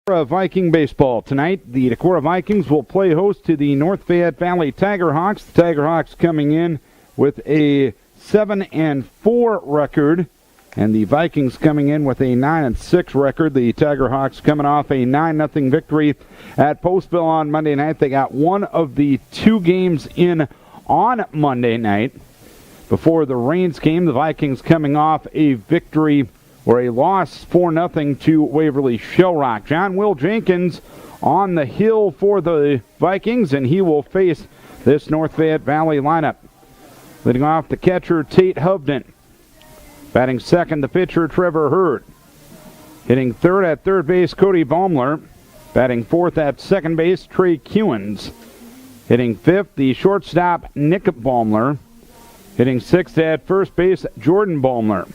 Viking baseball tonight. The Decorah Vikings will play host to the North Fayette Valley Tigerhawks. The Tigerhawks coming in with a 7-4 record, and the Vikings coming in with a 9-6 record. The Tigerhawks coming off a 9-0 victory at Postville on Monday night. They got one of the two games in on Monday night. Before the rains came, the Vikings coming off a victory or a loss 4-0 to Waverly Shellrock. John Will Jenkins on the hill for the Vikings, and he will face this North Fayette Valley lineup. Leading off the catcher, Tate Hovden. Batting second, the pitcher, Trevor Hurd. Hitting third at third base, Cody Baumler. Batting fourth at second base, Trey Kewins. Hitting fifth, the shortstop, Nick Baumler. Hitting sixth at first base, Jordan Baumler.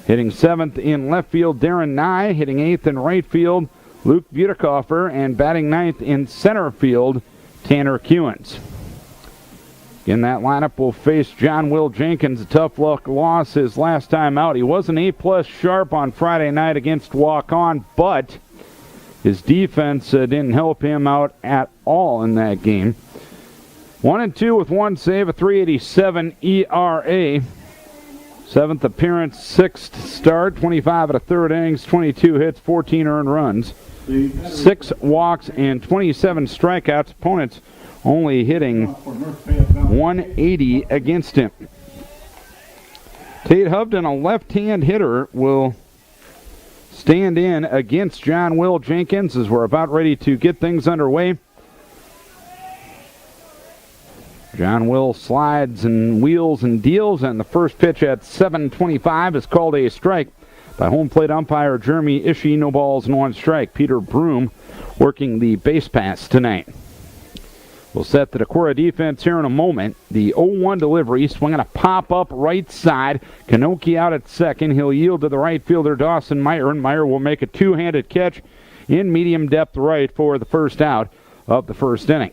Hitting seventh in left field, Darren Nye. Hitting eighth in right field, Luke Butekoffer. And batting ninth in center field, Tanner Kewins. In that lineup will face John Will Jenkins. A tough luck loss his last time out. He was an A-plus sharp on Friday night against Walk-On, but his defense didn't help him out at all in that game. 1-2 with one save, a 3.87 ERA. Seventh appearance, sixth start, 25 1/3 innings, 22 hits, 14 earned runs, 6 walks, and 27 strikeouts. Opponents only hitting 180 against him. Tate Hovden, a left-hand hitter, will stand in against John Will Jenkins as we're about ready to get things underway. John Will slides and wheels and deals, and the first pitch at 7:25 is called a strike by home plate umpire Jeremy Ishii. No balls and one strike. Peter Broom working the base pass tonight. We'll set the Decorah defense here in a moment. The 0-1 delivery, swinging a pop-up right side. Kanoki out at second. He'll yield to the right fielder Dawson Meyer, and Meyer will make a two-handed catch in medium depth right for the first out of the first inning.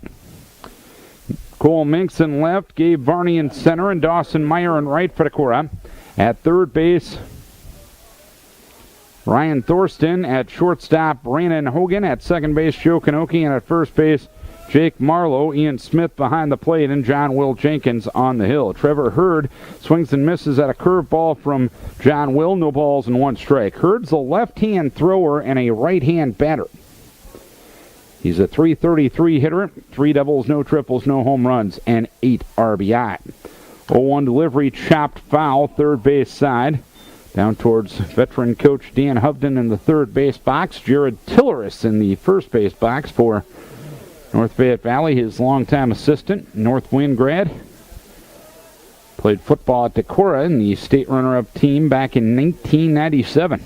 Cole Minks in left, Gabe Varney in center, and Dawson Meyer in right for Decorah. At third base, Ryan Thorsten. At shortstop, Brandon Hogan. At second base, Joe Kanoki. And at first base, Jake Marlowe. Ian Smith behind the plate, and John Will Jenkins on the hill. Trevor Hurd swings and misses at a curveball from John Will. No balls and one strike. Hurd's a left-hand thrower and a right-hand batter. He's a .333 hitter, 3 doubles, no triples, no home runs, and 8 RBI. 0-1 delivery, chopped foul, third base side. Down towards veteran coach Dan Hovden in the third base box. Jared Tilleris in the first base box for North Fayette Valley, his longtime assistant, North Wind grad. Played football at Decorah in the state runner-up team back in 1997.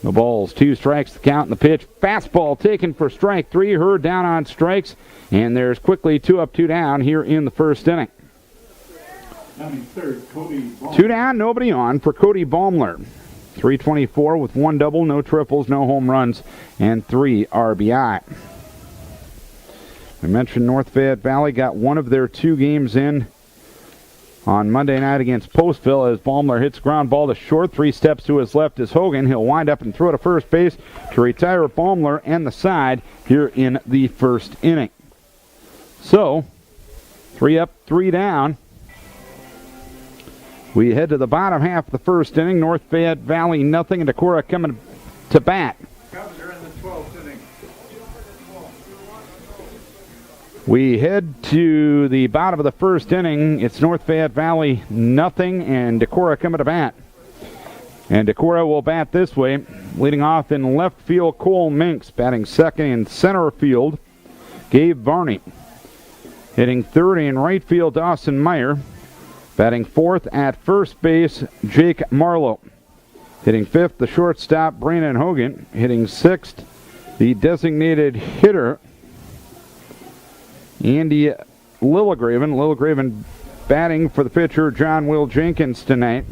No balls, 2 strikes to count in the pitch. Fastball taken for strike 3. Hurd down on strikes, and there's quickly 2 up, 2 down here in the first inning. 2 down, nobody on for Cody Baumler. .324 with 1 double, no triples, no home runs, and 3 RBI. We mentioned North Fayette Valley got one of their 2 games in on Monday night against Postville as Baumler hits ground ball to short. 3 steps to his left is Hogan. He'll wind up and throw to first base to retire Baumler and the side here in the first inning. So, 3 up, 3 down. We head to the bottom half of the first inning. North Fayette Valley nothing, and Decorah coming to bat. Cubs are in the 12th inning. We head to the bottom of the first inning. It's North Fayette Valley nothing, and Decorah coming to bat. And Decorah will bat this way. Leading off in left field, Cole Minks. Batting second in center field, Gabe Varney. Hitting third in right field, Dawson Meyer. Batting fourth at first base, Jake Marlowe. Hitting fifth, the shortstop, Brandon Hogan. Hitting sixth, the designated hitter, Andy Lilligraven. Lilligraven batting for the pitcher, John Will Jenkins tonight.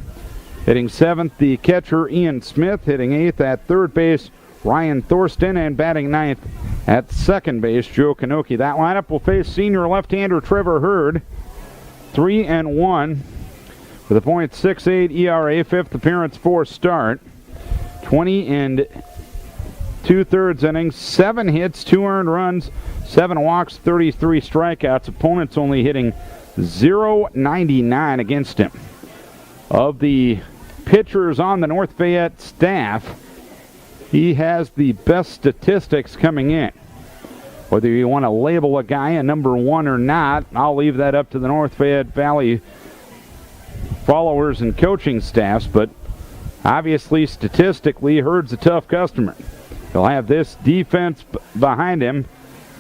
Hitting seventh, the catcher, Ian Smith. Hitting eighth at third base, Ryan Thorsten. And batting ninth at second base, Joe Kanoki. That lineup will face senior left-hander Trevor Hurd. 3-1 with a .68 ERA, 5th appearance for start. 20 2/3 innings, 7 hits, 2 earned runs, 7 walks, 33 strikeouts. Opponents only hitting .099 against him. Of the pitchers on the North Fayette staff, he has the best statistics coming in. Whether you want to label a guy a number 1 or not, I'll leave that up to the North Fayette Valley followers and coaching staffs, but obviously, statistically, Hurd's a tough customer. He'll have this defense behind him.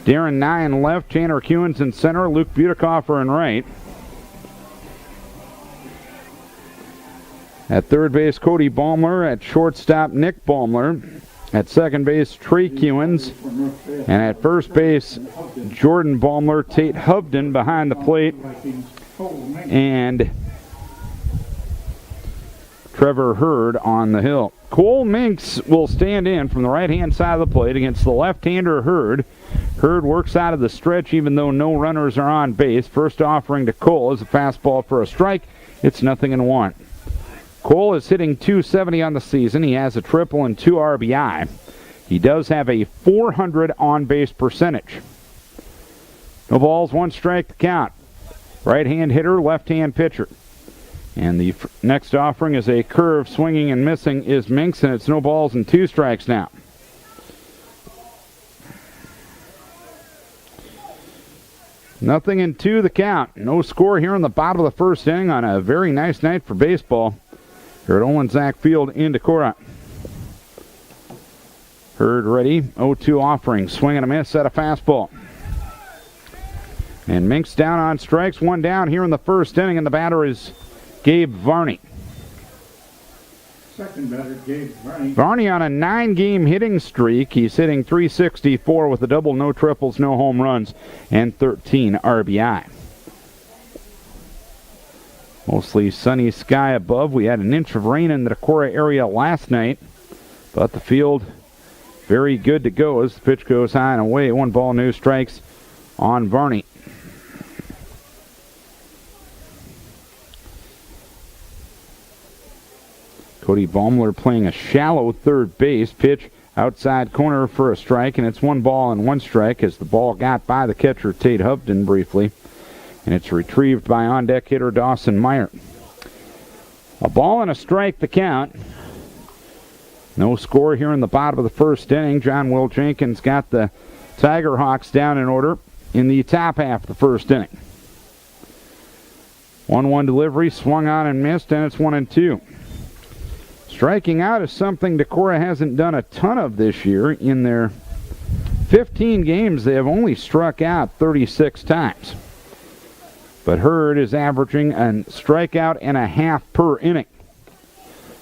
Darren Nye in left, Tanner Kewins in center, Luke Butekoffer in right. At third base, Cody Baumler. At shortstop, Nick Baumler. At second base, Trey Kewins. And at first base, Jordan Baumler, Tate Hovden behind the plate. And Trevor Hurd on the hill. Cole Minks will stand in from the right-hand side of the plate against the left-hander Hurd. Hurd works out of the stretch even though no runners are on base. First offering to Cole is a fastball for a strike. It's 0-1. Cole is hitting .270 on the season. He has a triple and 2 RBI. He does have a .400 on-base percentage. No balls, 1 strike to count. Right-hand hitter, left-hand pitcher. And the next offering is a curve swinging and missing is Minks, and it's no balls and 2 strikes now. Nothing in 2 the count. No score here in the bottom of the first inning on a very nice night for baseball here at Olin Zach Field in Decorah. Hurd ready. 0-2 offering. Swing and a miss at a fastball. And Minks down on strikes. 1 down here in the first inning, and the batter is Gabe Varney. Second batter, Gabe Varney. Varney on a 9-game hitting streak. He's hitting .364 with a double, no triples, no home runs, and 13 RBI. Mostly sunny sky above. We had an inch of rain in the Decorah area last night, but the field very good to go as the pitch goes high and away. 1 ball, no strikes on Varney. Cody Baumler playing a shallow third base. Pitch outside corner for a strike, and it's 1 ball and 1 strike as the ball got by the catcher Tate Hovden briefly, and it's retrieved by on-deck hitter Dawson Meyer. A ball and a strike the count. No score here in the bottom of the first inning. John Will Jenkins got the Tiger Hawks down in order in the top half of the first inning. 1-1 delivery, swung on and missed, and it's 1-2. Striking out is something Decorah hasn't done a ton of this year. In their 15 games, they have only struck out 36 times. But Hurd is averaging a strikeout and a half per inning.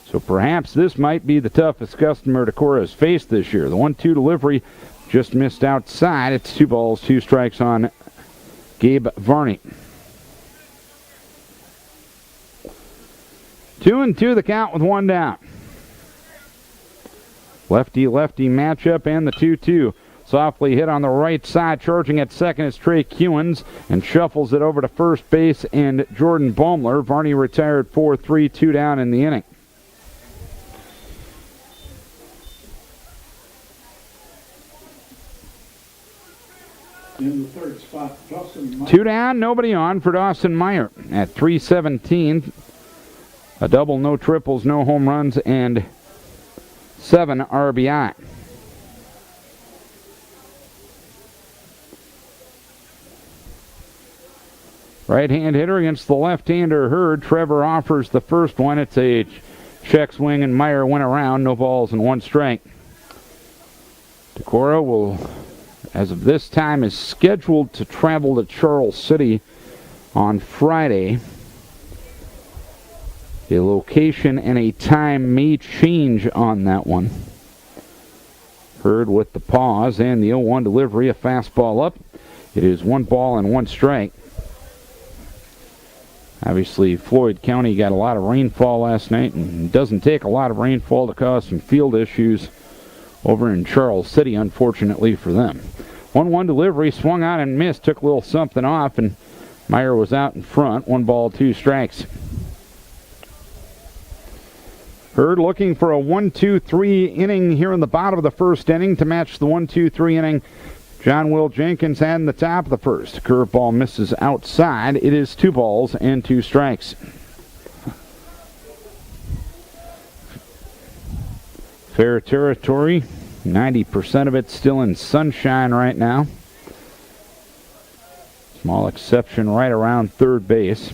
So perhaps this might be the toughest customer Decorah has faced this year. The 1-2 delivery just missed outside. It's 2 balls, 2 strikes on Gabe Varney. 2-2 the count with 1 down. Lefty-lefty matchup and the 2-2. Softly hit on the right side. Charging at second is Trey Kewins and shuffles it over to first base and Jordan Baumler. Varney retired 4-3, 2 down in the inning. In the third spot, Dawson Meyer. 2 down, nobody on for Dawson Meyer at .317. A double, no triples, no home runs, and 7 RBI. Right-hand hitter against the left-hander Hurd. Trevor offers the first one. It's a check swing, and Meyer went around. No balls and 1 strike. Decorah will, as of this time, is scheduled to travel to Charles City on Friday. A location and a time may change on that one. Hurd with the pause and the 0-1 delivery, a fastball up. It is 1 ball and 1 strike. Obviously, Floyd County got a lot of rainfall last night, and it doesn't take a lot of rainfall to cause some field issues over in Charles City, unfortunately for them. 1-1 delivery, swung on and missed, took a little something off, and Meyer was out in front. 1 ball, 2 strikes. Hurd looking for a 1-2-3 inning here in the bottom of the first inning to match the 1-2-3 inning John Will Jenkins had in the top of the first. Curveball misses outside. It is 2 balls and 2 strikes. Fair territory. 90% of it still in sunshine right now. Small exception right around third base.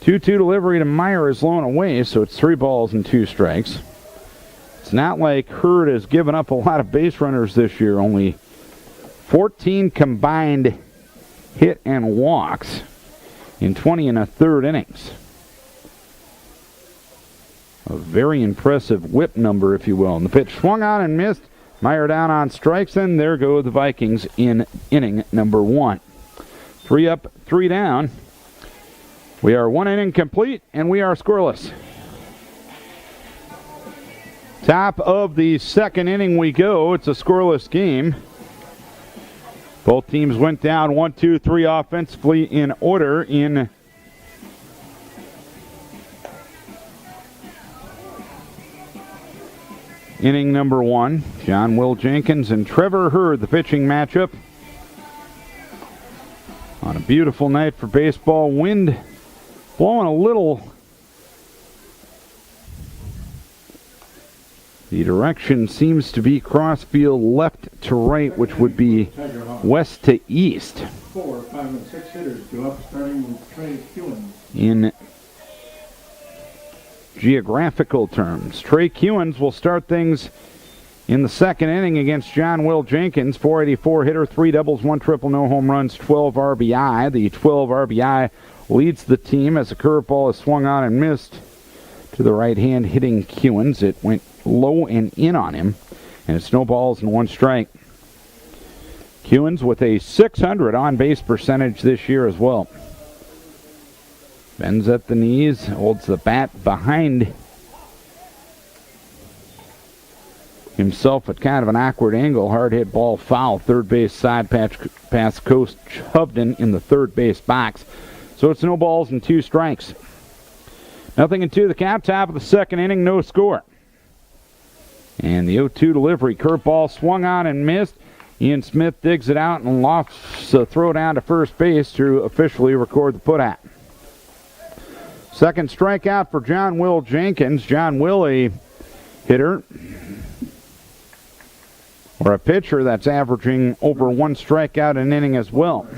2-2 delivery to Meyer is low and away, so it's 3 balls and 2 strikes. It's not like Hurd has given up a lot of base runners this year. Only 14 combined hit and walks in 20 1/3 innings. A very impressive whip number, if you will. And the pitch swung on and missed. Meyer down on strikes, and there go the Vikings in inning number 1. 3 up, 3 down. We are 1 inning complete, and we are scoreless. Top of the second inning we go. It's a scoreless game. Both teams went down 1-2-3 offensively in order in inning number 1. John Will Jenkins and Trevor Hurd, the pitching matchup. On a beautiful night for baseball. Wind blowing a little. The direction seems to be crossfield left to right, which would be west to east. 4, 5, and 6 hitters go up, starting with Trey Kewins. In geographical terms, Trey Kewins will start things in the second inning against John Will Jenkins. 484 hitter, 3 doubles, 1 triple, no home runs, 12 RBI. The 12 RBI leads the team as a curveball is swung on and missed to the right hand, hitting Kewins. It went low and in on him, and it's no balls and 1 strike. Kewins with a .600 on-base percentage this year as well. Bends at the knees, holds the bat behind himself at kind of an awkward angle. Hard hit ball foul. Third base side pass Coach Hovden in the third base box. So it's no balls and 2 strikes. 0-2 the count. Top of the second inning, no score. And the 0-2 delivery. Curveball swung on and missed. Ian Smith digs it out and lofts a throw down to first base to officially record the put out. Second strikeout for John Will Jenkins. John Will, a hitter or a pitcher that's averaging over 1 strikeout an inning as well.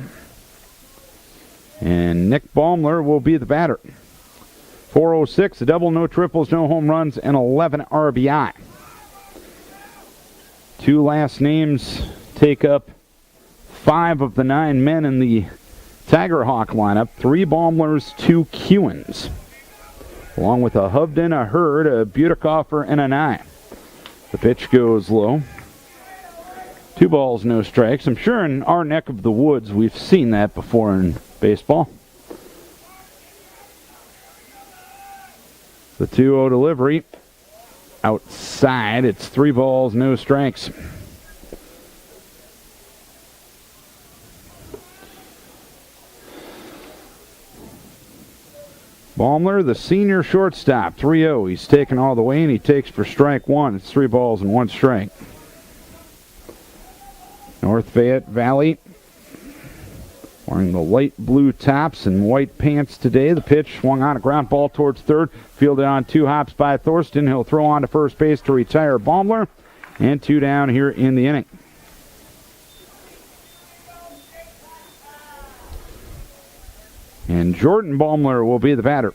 And Nick Baumler will be the batter. 406, a double, no triples, no home runs, and 11 RBI. 2 last names take up 5 of the 9 men in the Tiger Hawk lineup. 3 Baumlers, 2 Kewins, along with a Hovden, a Hurd, a Butikoffer, and a Nye. The pitch goes low. 2 balls, no strikes. I'm sure in our neck of the woods we've seen that before in baseball. The 2-0 delivery. Outside, it's 3 balls, no strikes. Baumler, the senior shortstop, 3-0. He's taken all the way, and he takes for strike 1. It's 3 balls and 1 strike. North Fayette Valley wearing the light blue tops and white pants today. The pitch swung on a ground ball towards third. Fielded on 2 hops by Thorsten. He'll throw on to first base to retire Baumler. And 2 down here in the inning. And Jordan Baumler will be the batter.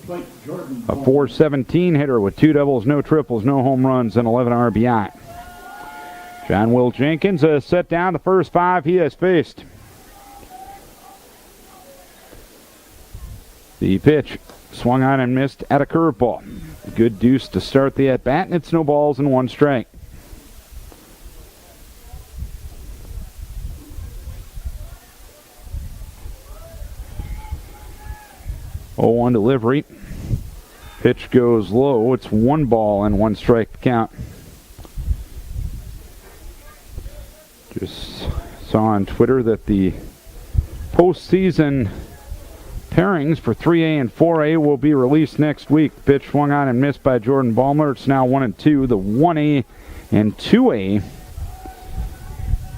A .417 hitter with 2 doubles, no triples, no home runs, and 11 RBI. John Will Jenkins has set down the first 5 he has faced. The pitch swung on and missed at a curveball. Good deuce to start the at-bat, and it's no balls and 1 strike. Oh, 1 delivery. Pitch goes low. It's 1 ball and 1 strike count. Just saw on Twitter that the postseason pairings for 3A and 4A will be released next week. Pitch swung on and missed by Jordan Baumler. It's now 1 and 2. The 1A and 2A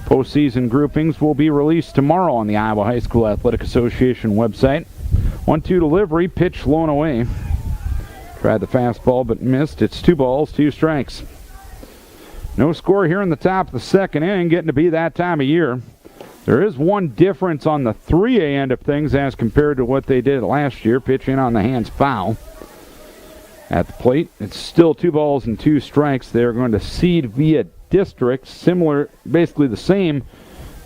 postseason groupings will be released tomorrow on the Iowa High School Athletic Association website. 1-2 delivery, pitch blown away. Tried the fastball but missed. It's 2 balls, 2 strikes. No score here in the top of the second inning, getting to be that time of year. There is one difference on the 3A end of things as compared to what they did last year. Pitch in on the hands, foul. At the plate, it's still 2 balls and 2 strikes. They're going to seed via district, similar, basically the same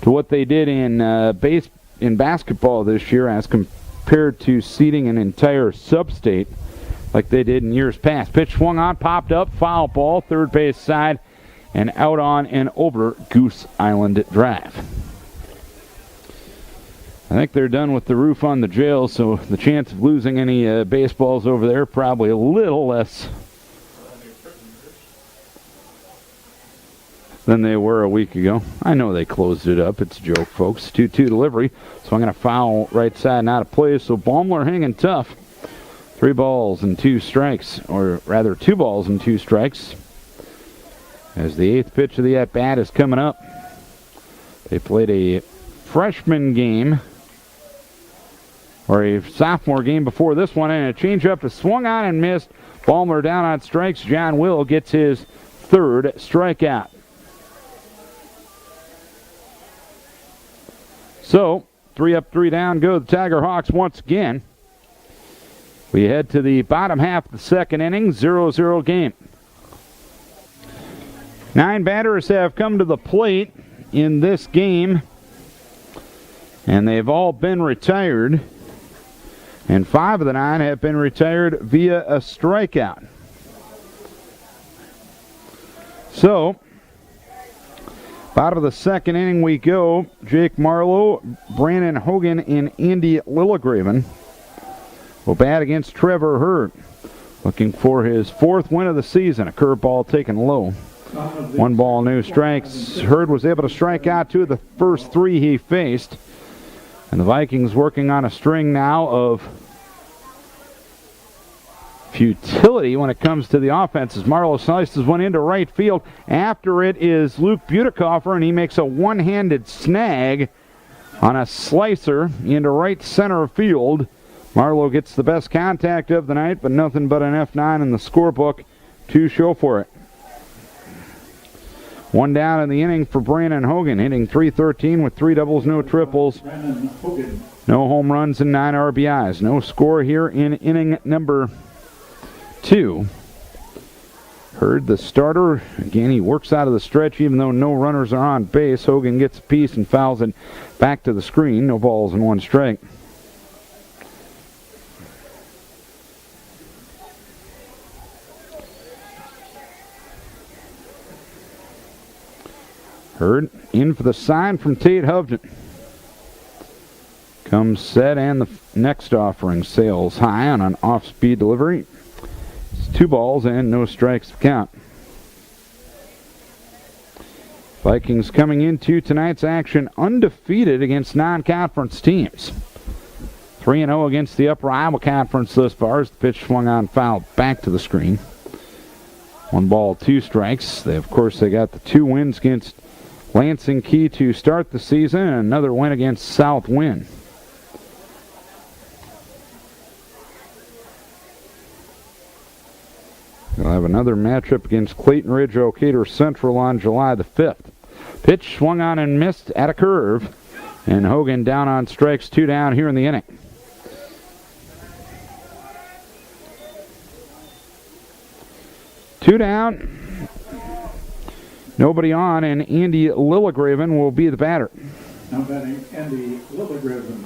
to what they did in basketball this year as compared to seeding an entire sub-state like they did in years past. Pitch swung on, popped up, foul ball, third base side, and out on and over Goose Island Drive. I think they're done with the roof on the jail, so the chance of losing any baseballs over there probably a little less than they were a week ago. I know they closed it up. It's a joke, folks. 2-2 delivery. So I'm going to foul right side and out of play. So Baumler hanging tough. 3 balls and 2 strikes, or rather 2 balls and 2 strikes. As the 8th pitch of the at-bat is coming up. They played a freshman game, or a sophomore game before this one, and a changeup is swung on and missed. Baumler down on strikes. John Will gets his 3rd strikeout. So, 3 up, 3 down go the Tiger Hawks once again. We head to the bottom half of the second inning, 0-0 game. 9 batters have come to the plate in this game, and they've all been retired. And 5 of the 9 have been retired via a strikeout. So, bottom of the second inning we go. Jake Marlowe, Brandon Hogan, and Andy Lillegraven will bat against Trevor Hurd, looking for his 4th win of the season. A curveball taken low. 1 ball, no strikes. Hurd was able to strike out 2 of the first 3 he faced. And the Vikings working on a string now of futility when it comes to the offense as Marlowe slices one into right field. After it is Luke Butikoffer, and he makes a one-handed snag on a slicer into right center field. Marlowe gets the best contact of the night, but nothing but an F9 in the scorebook to show for it. 1 down in the inning for Brandon Hogan, hitting .313 with 3 doubles, no triples, no home runs, and 9 RBIs. No score here in inning number 2. Hurd, the starter. Again, he works out of the stretch even though no runners are on base. Hogan gets a piece and fouls it back to the screen. No balls and 1 strike. Hurd in for the sign from Tate Hovden. Comes set, and the next offering sails high on an off-speed delivery. It's 2 balls and no strikes to count. Vikings coming into tonight's action undefeated against non-conference teams. 3-0 against the Upper Iowa Conference thus far as the pitch swung on foul back to the screen. 1 ball, 2 strikes. They got the 2 wins against Lansing Key to start the season, and another win against Southwind. They'll have another matchup against Clayton Ridge Ocator Central on July the 5th. Pitch swung on and missed at a curve, and Hogan down on strikes, 2 down here in the inning. Two down. Nobody on, and Andy Lillegraven will be the batter. Now batting Andy Lillegraven.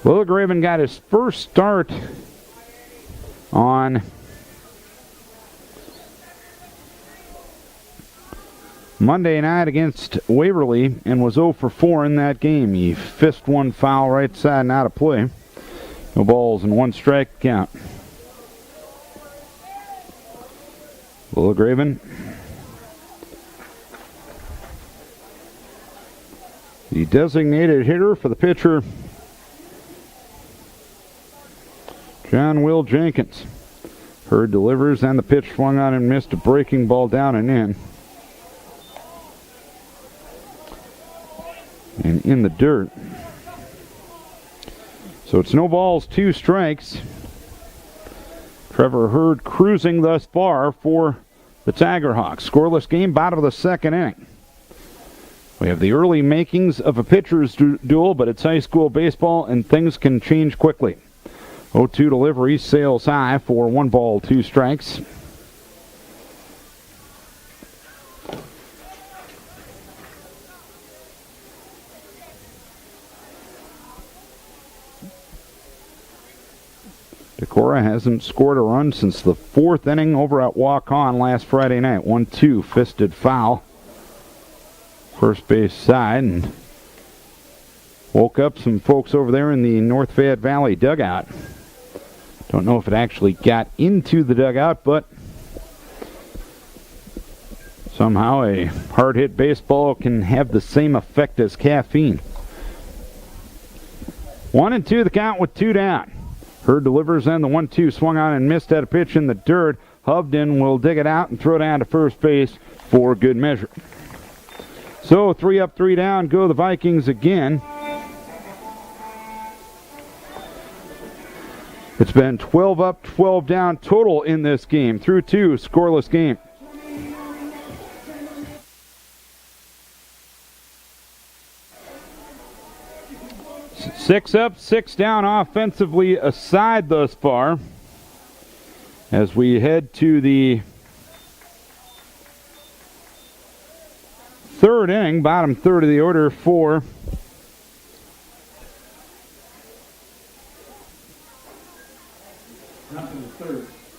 Lillegraven got his first start on Monday night against Waverly and was 0 for 4 in that game. He fisted 1 foul right side and out of play. No balls and 1 strike count. Lillegraven, the designated hitter for the pitcher John Will Jenkins. Hurd delivers, and the pitch swung on and missed. A breaking ball down and in. And in the dirt. So it's no balls, 2 strikes. Trevor Hurd cruising thus far for the Tigerhawks. Scoreless game, bottom of the second inning. We have the early makings of a pitcher's duel, but it's high school baseball and things can change quickly. 0-2 delivery, sails high for 1 ball, 2 strikes. Decorah hasn't scored a run since the 4th inning over at Walk-On last Friday night. 1-2, fisted foul. First base side, and woke up some folks over there in the North Fayette Valley dugout. Don't know if it actually got into the dugout, but somehow a hard-hit baseball can have the same effect as caffeine. 1-2 the count with 2 down. Hurd delivers, and the 1-2 swung on and missed at a pitch in the dirt. Hovden will dig it out and throw down to first base for good measure. So 3 up, 3 down, go the Vikings again. It's been 12 up, 12 down total in this game. Through 2, scoreless game. Six up, 6 down offensively aside thus far. As we head to the 3rd inning, bottom 3rd of the order for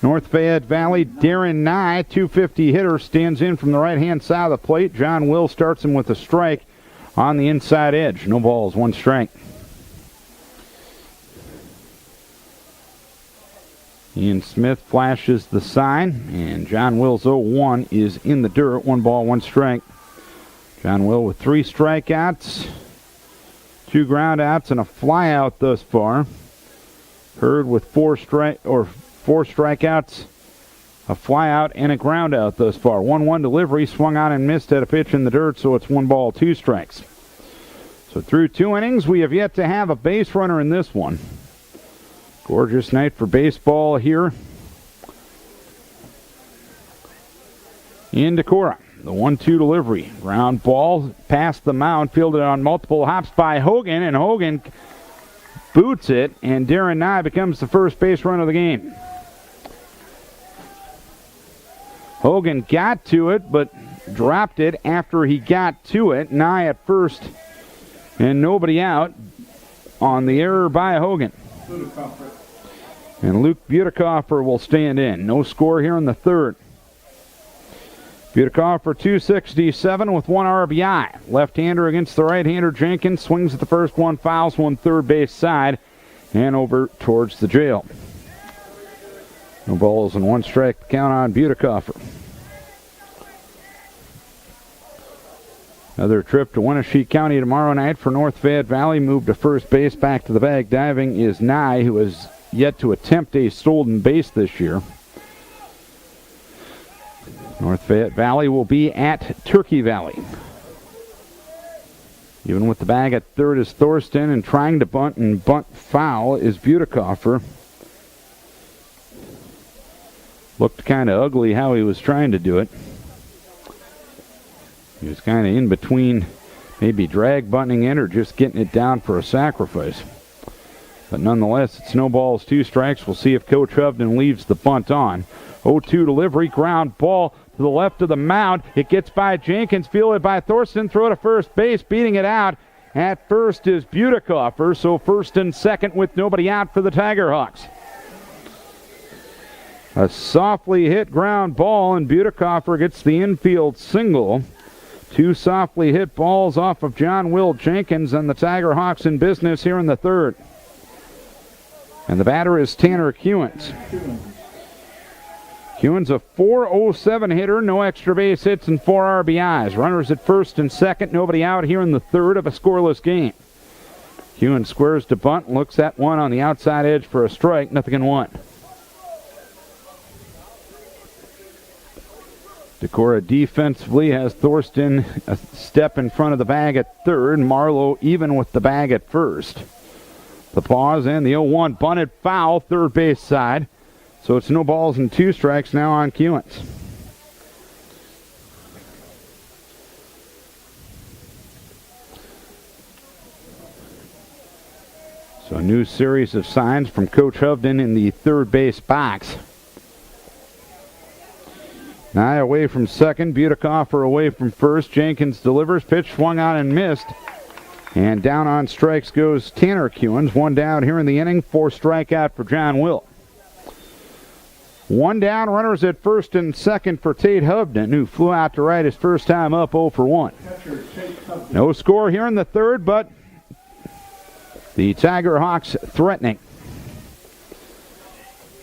North Fayette Valley. Darren Nye, 250 hitter, stands in from the right-hand side of the plate. John Will starts him with a strike on the inside edge. No balls, 1 strike. Ian Smith flashes the sign, and John Will's 0-1 is in the dirt. 1 ball, 1 strike. John Will with 3 strikeouts, 2 groundouts, and a flyout thus far. Hurd with 4 strikeouts, a flyout, and a groundout thus far. 1-1 delivery, swung on and missed at a pitch in the dirt, so it's 1 ball, 2 strikes. So through 2 innings, we have yet to have a base runner in this one. Gorgeous night for baseball here in Decorah. The 1-2 delivery. Ground ball past the mound, fielded on multiple hops by Hogan, and Hogan boots it, and Darren Nye becomes the first base run of the game. Hogan got to it, but dropped it after he got to it. Nye at first, and nobody out on the error by Hogan. And Luke Butekoffer will stand in. No score here in the 3rd. Butekoffer 267 with 1 RBI. Left-hander against the right-hander. Jenkins swings at the first one, fouls one third base side, and over towards the jail. No balls and 1 strike to count on Butekoffer. Another trip to Wenatchee County tomorrow night for North Fayette Valley. Moved to first base, back to the bag. Diving is Nye, who has yet to attempt a stolen base this year. North Fayette Valley will be at Turkey Valley. Even with the bag at third is Thorsten, and trying to bunt and bunt foul is Butekoffer. Looked kind of ugly how he was trying to do it. He was kind of in between maybe drag bunting in or just getting it down for a sacrifice. But nonetheless, it's no balls, 2 strikes. We'll see if Coach Hovden leaves the bunt on. 0-2 delivery, ground ball to the left of the mound. It gets by Jenkins, fielded by Thorsten, throw to first base, beating it out. At first is Butekoffer, so first and second with nobody out for the Tigerhawks. A softly hit ground ball, and Butekoffer gets the infield single. 2 softly hit balls off of John Will Jenkins, and the Tigerhawks in business here in the 3rd. And the batter is Tanner Hewins. Hewins a .407 hitter, no extra base hits and 4 RBIs. Runners at first and second, nobody out here in the 3rd of a scoreless game. Hewen squares to bunt, looks at one on the outside edge for a strike, 0-1. Decorah defensively has Thorsten a step in front of the bag at third. Marlowe even with the bag at first. The pause and the 0-1 bunted foul, third base side. So it's no balls and 2 strikes now on Kewens. So a new series of signs from Coach Hovden in the third base box. Nye away from second. Butikoffer away from first. Jenkins delivers. Pitch swung on and missed. And down on strikes goes Tanner Kewens. 1 down here in the inning. 4 strikeout for John Will. 1 down. Runners at first and second for Tate Hovden, who flew out to right his first time up 0 for 1. No score here in the third, but the Tiger Hawks threatening.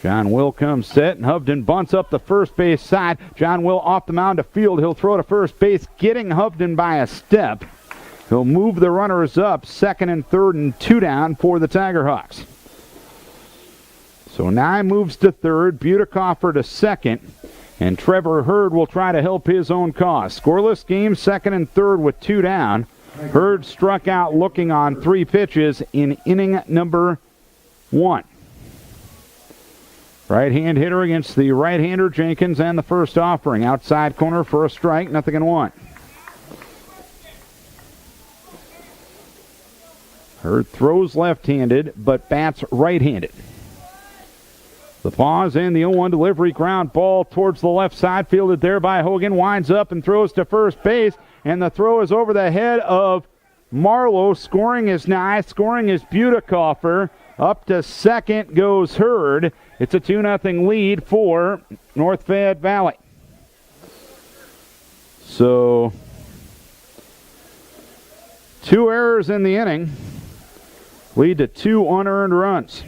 John Will comes set, and Hovden bunts up the first base side. John Will off the mound to field. He'll throw to first base, getting Hovden by a step. He'll move the runners up, second and third and 2 down for the Tiger Hawks. So Nye moves to third, Butikoffer to second, and Trevor Hurd will try to help his own cause. Scoreless game, second and third with 2 down. Hurd struck out looking on 3 pitches in inning number 1. Right-hand hitter against the right-hander Jenkins and the first offering. Outside corner for a strike, 0-1. Hurd throws left-handed, but bats right-handed. The pause and the 0-1 delivery, ground ball towards the left side, fielded there by Hogan, winds up and throws to first base, and the throw is over the head of Marlowe. Scoring is Nye, scoring is Butikoffer. Up to second goes Hurd. It's a 2-0 lead for North Fayette Valley. So, 2 errors in the inning lead to 2 unearned runs.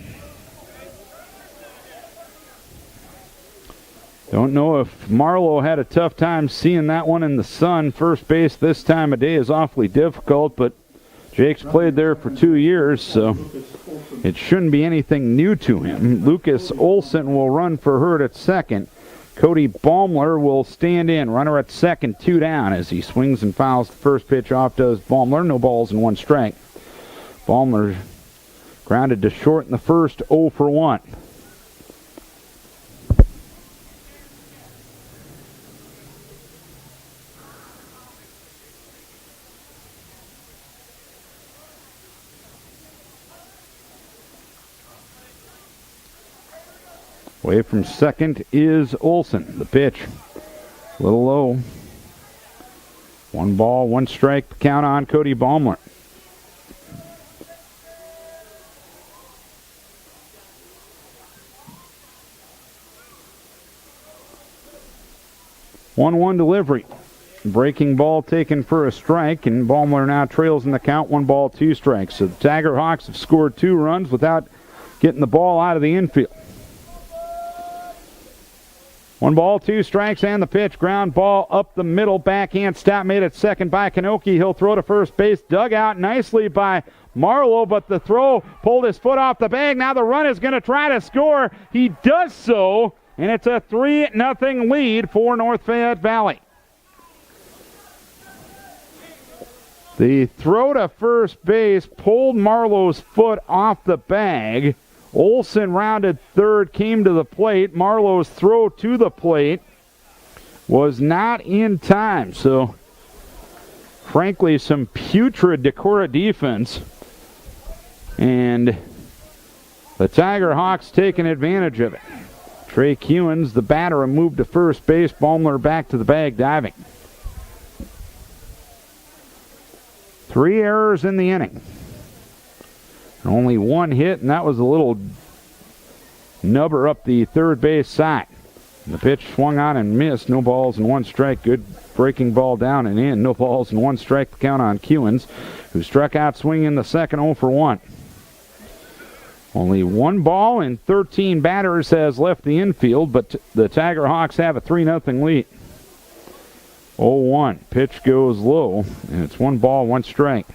Don't know if Marlowe had a tough time seeing that one in the sun. First base this time of day is awfully difficult, but Jake's played there for 2 years, so it shouldn't be anything new to him. Lucas Olson will run for Hurd at second. Cody Baumler will stand in. Runner at second, 2 down as he swings and fouls the first pitch off, does Baumler. No balls and 1 strike. Baumler grounded to short in the first, 0 for 1. Away from second is Olson. The pitch, a little low. 1 ball, 1 strike, count on Cody Baumler. One delivery. Breaking ball taken for a strike, and Baumler now trails in the count, 1 ball, 2 strikes. So the Tiger Hawks have scored 2 runs without getting the ball out of the infield. 1 ball, 2 strikes, and the pitch. Ground ball up the middle. Backhand stop made at second by Kanoki. He'll throw to first base. Dug out nicely by Marlowe, but the throw pulled his foot off the bag. Now the run is going to try to score. He does so, and it's a 3-0 lead for North Fayette Valley. The throw to first base pulled Marlowe's foot off the bag. Olson rounded third, came to the plate. Marlowe's throw to the plate was not in time. So, frankly, some putrid Decorah defense. And the Tiger Hawks taking advantage of it. Trey Kewens, the batter, moved to first base. Baumler back to the bag, diving. 3 errors in the inning. Only 1 hit, and that was a little nubber up the third base side. The pitch swung on and missed. No balls and 1 strike. Good breaking ball down and in. No balls and 1 strike to count on Kewens, who struck out swinging in the second, 0 for 1. Only 1 ball and 13 batters has left the infield, but the Tiger Hawks have a 3-0 lead. 0-1. Pitch goes low, and it's 1 ball, 1 strike.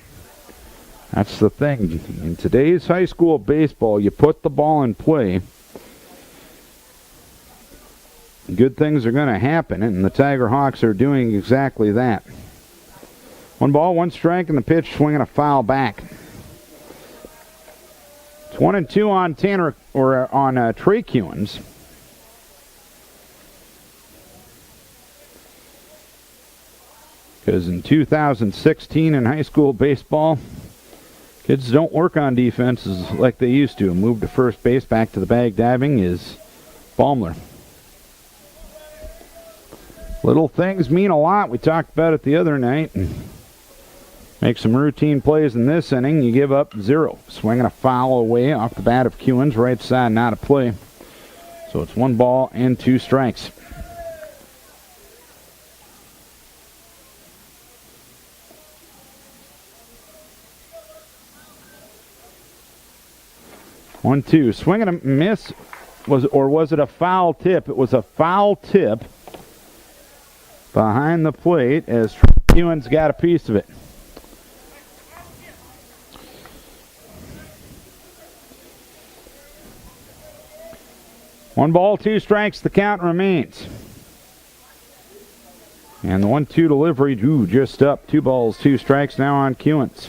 That's the thing. In today's high school baseball, you put the ball in play, good things are going to happen, and the Tiger Hawks are doing exactly that. 1 ball, 1 strike, and the pitch swinging a foul back. It's 1-2 on Tanner, or on Trey Kewins. Because in 2016 in high school baseball, kids don't work on defenses like they used to. Move to first base, back to the bag diving is Baumler. Little things mean a lot. We talked about it the other night. Make some routine plays in this inning. You give up 0. Swinging a foul away off the bat of Kewins. Right side, not a play. So it's 1 ball and 2 strikes. One, two. Swing and a miss. Was it a foul tip? It was a foul tip behind the plate as Kewins got a piece of it. One ball, 2 strikes. The count remains. And the 1-2 delivery, just up. 2 balls, 2 strikes now on Kewins.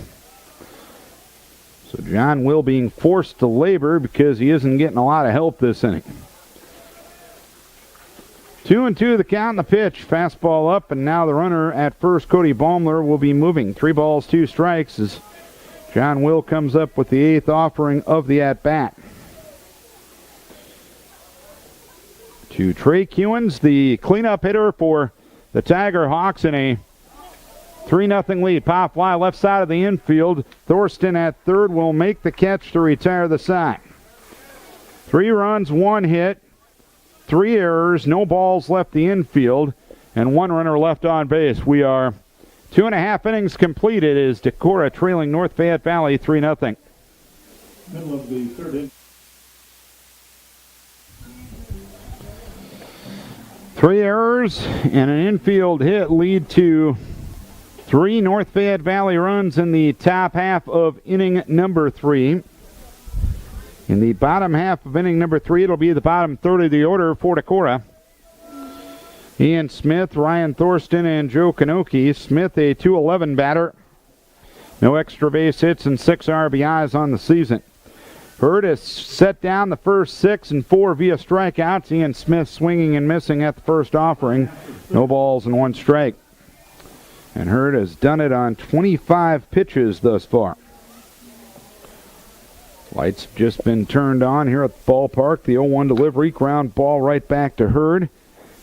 So John Will being forced to labor because he isn't getting a lot of help this inning. 2-2 the count and the pitch. Fastball up, and now the runner at first, Cody Baumler, will be moving. 3 balls, 2 strikes as John Will comes up with the 8th offering of the at-bat. To Trey Kewins, the cleanup hitter for the Tiger Hawks in a 3-0 lead. Pop fly left side of the infield. Thorsten at third will make the catch to retire the side. 3 runs, 1 hit, 3 errors, no balls left the infield, and 1 runner left on base. We are 2.5 innings completed as Decorah trailing North Fayette Valley 3-0. Middle of the 3rd inning. 3 errors and an infield hit lead to 3 North Fayette Valley runs in the top half of inning number 3. In the bottom half of inning number 3, it'll be the bottom third of the order for Decorah. Ian Smith, Ryan Thorsten, and Joe Kanoki. Smith, a .211 batter. No extra base hits and 6 RBIs on the season. Hurd has set down the first 6 and 4 via strikeouts. Ian Smith swinging and missing at the first offering. No balls and 1 strike. And Hurd has done it on 25 pitches thus far. Lights have just been turned on here at the ballpark. The 0-1 delivery, ground ball right back to Hurd.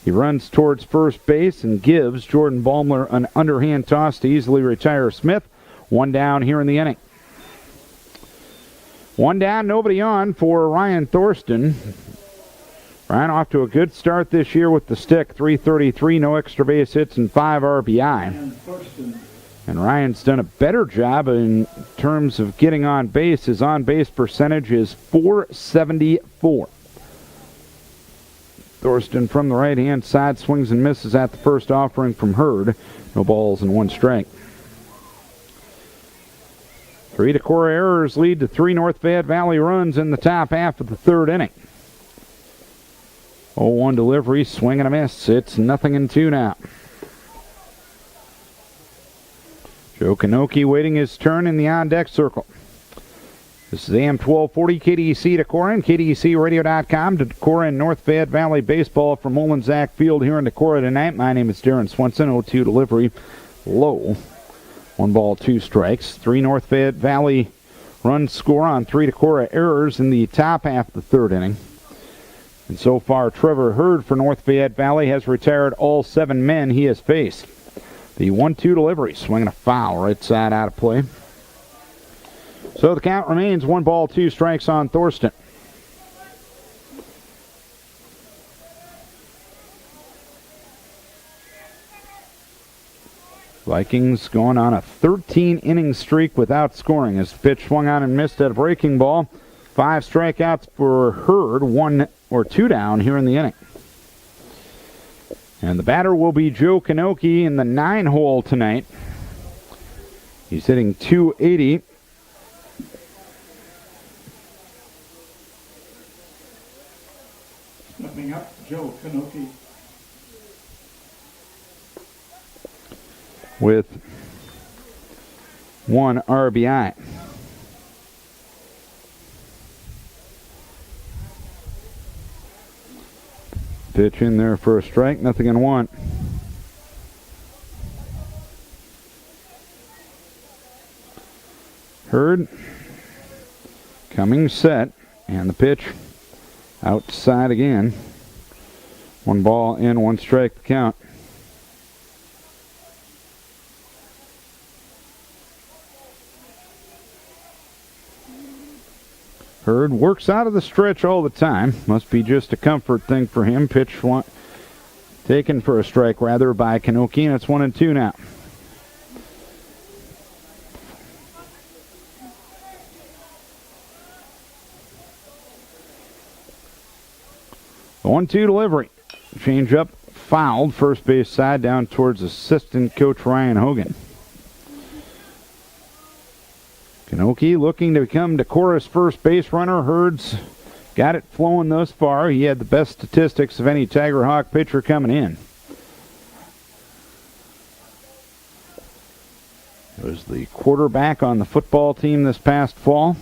He runs towards first base and gives Jordan Baumler an underhand toss to easily retire Smith. 1 down here in the inning. 1 down, nobody on for Ryan Thorsten. Ryan off to a good start this year with the stick. .333, no extra base hits, and 5 RBI. And Ryan's done a better job in terms of getting on base. His on-base percentage is .474. Thorsten from the right-hand side swings and misses at the first offering from Hurd. No balls and 1 strike. 3 Decorah errors lead to 3 North Fayette Valley runs in the top half of the 3rd inning. 0-1 delivery, swing and a miss. It's 0-2 now. Joe Kanoki waiting his turn in the on-deck circle. This is AM 1240 KDEC Decorah and KDECradio.com. Decorah and North Fayette Valley baseball from Olensack Field here in Decorah tonight. My name is Darren Swenson. 0-2 delivery, low. 1 ball, 2 strikes. 3 North Fayette Valley runs score on 3 Decorah errors in the top half of the 3rd inning. And so far, Trevor Hurd for North Fayette Valley has retired all 7 men he has faced. The 1-2 delivery, swinging a foul, right side out of play. So the count remains 1 ball, 2 strikes on Thorsten. Vikings going on a 13-inning streak without scoring as the pitch swung on and missed at a breaking ball. 5 strikeouts for Hurd, 1 or 2 down here in the inning. And the batter will be Joe Kanoki in the 9 hole tonight. He's hitting .280 spot, Joe Kanoki. With 1 RBI. Pitch in there for a strike, nothing in 1. Hurd coming set, and the pitch outside again. 1 ball in, 1 strike to count. Hurd works out of the stretch all the time. Must be just a comfort thing for him. Pitch taken for a strike, rather, by Kanoki, and it's 1-2 now. The 1-2 delivery. Change up, fouled. First base side down towards assistant coach Ryan Hogan. Kanoki looking to become Decora's first base runner. Hurd's got it flowing thus far. He had the best statistics of any Tiger Hawk pitcher coming in. He was the quarterback on the football team this past fall.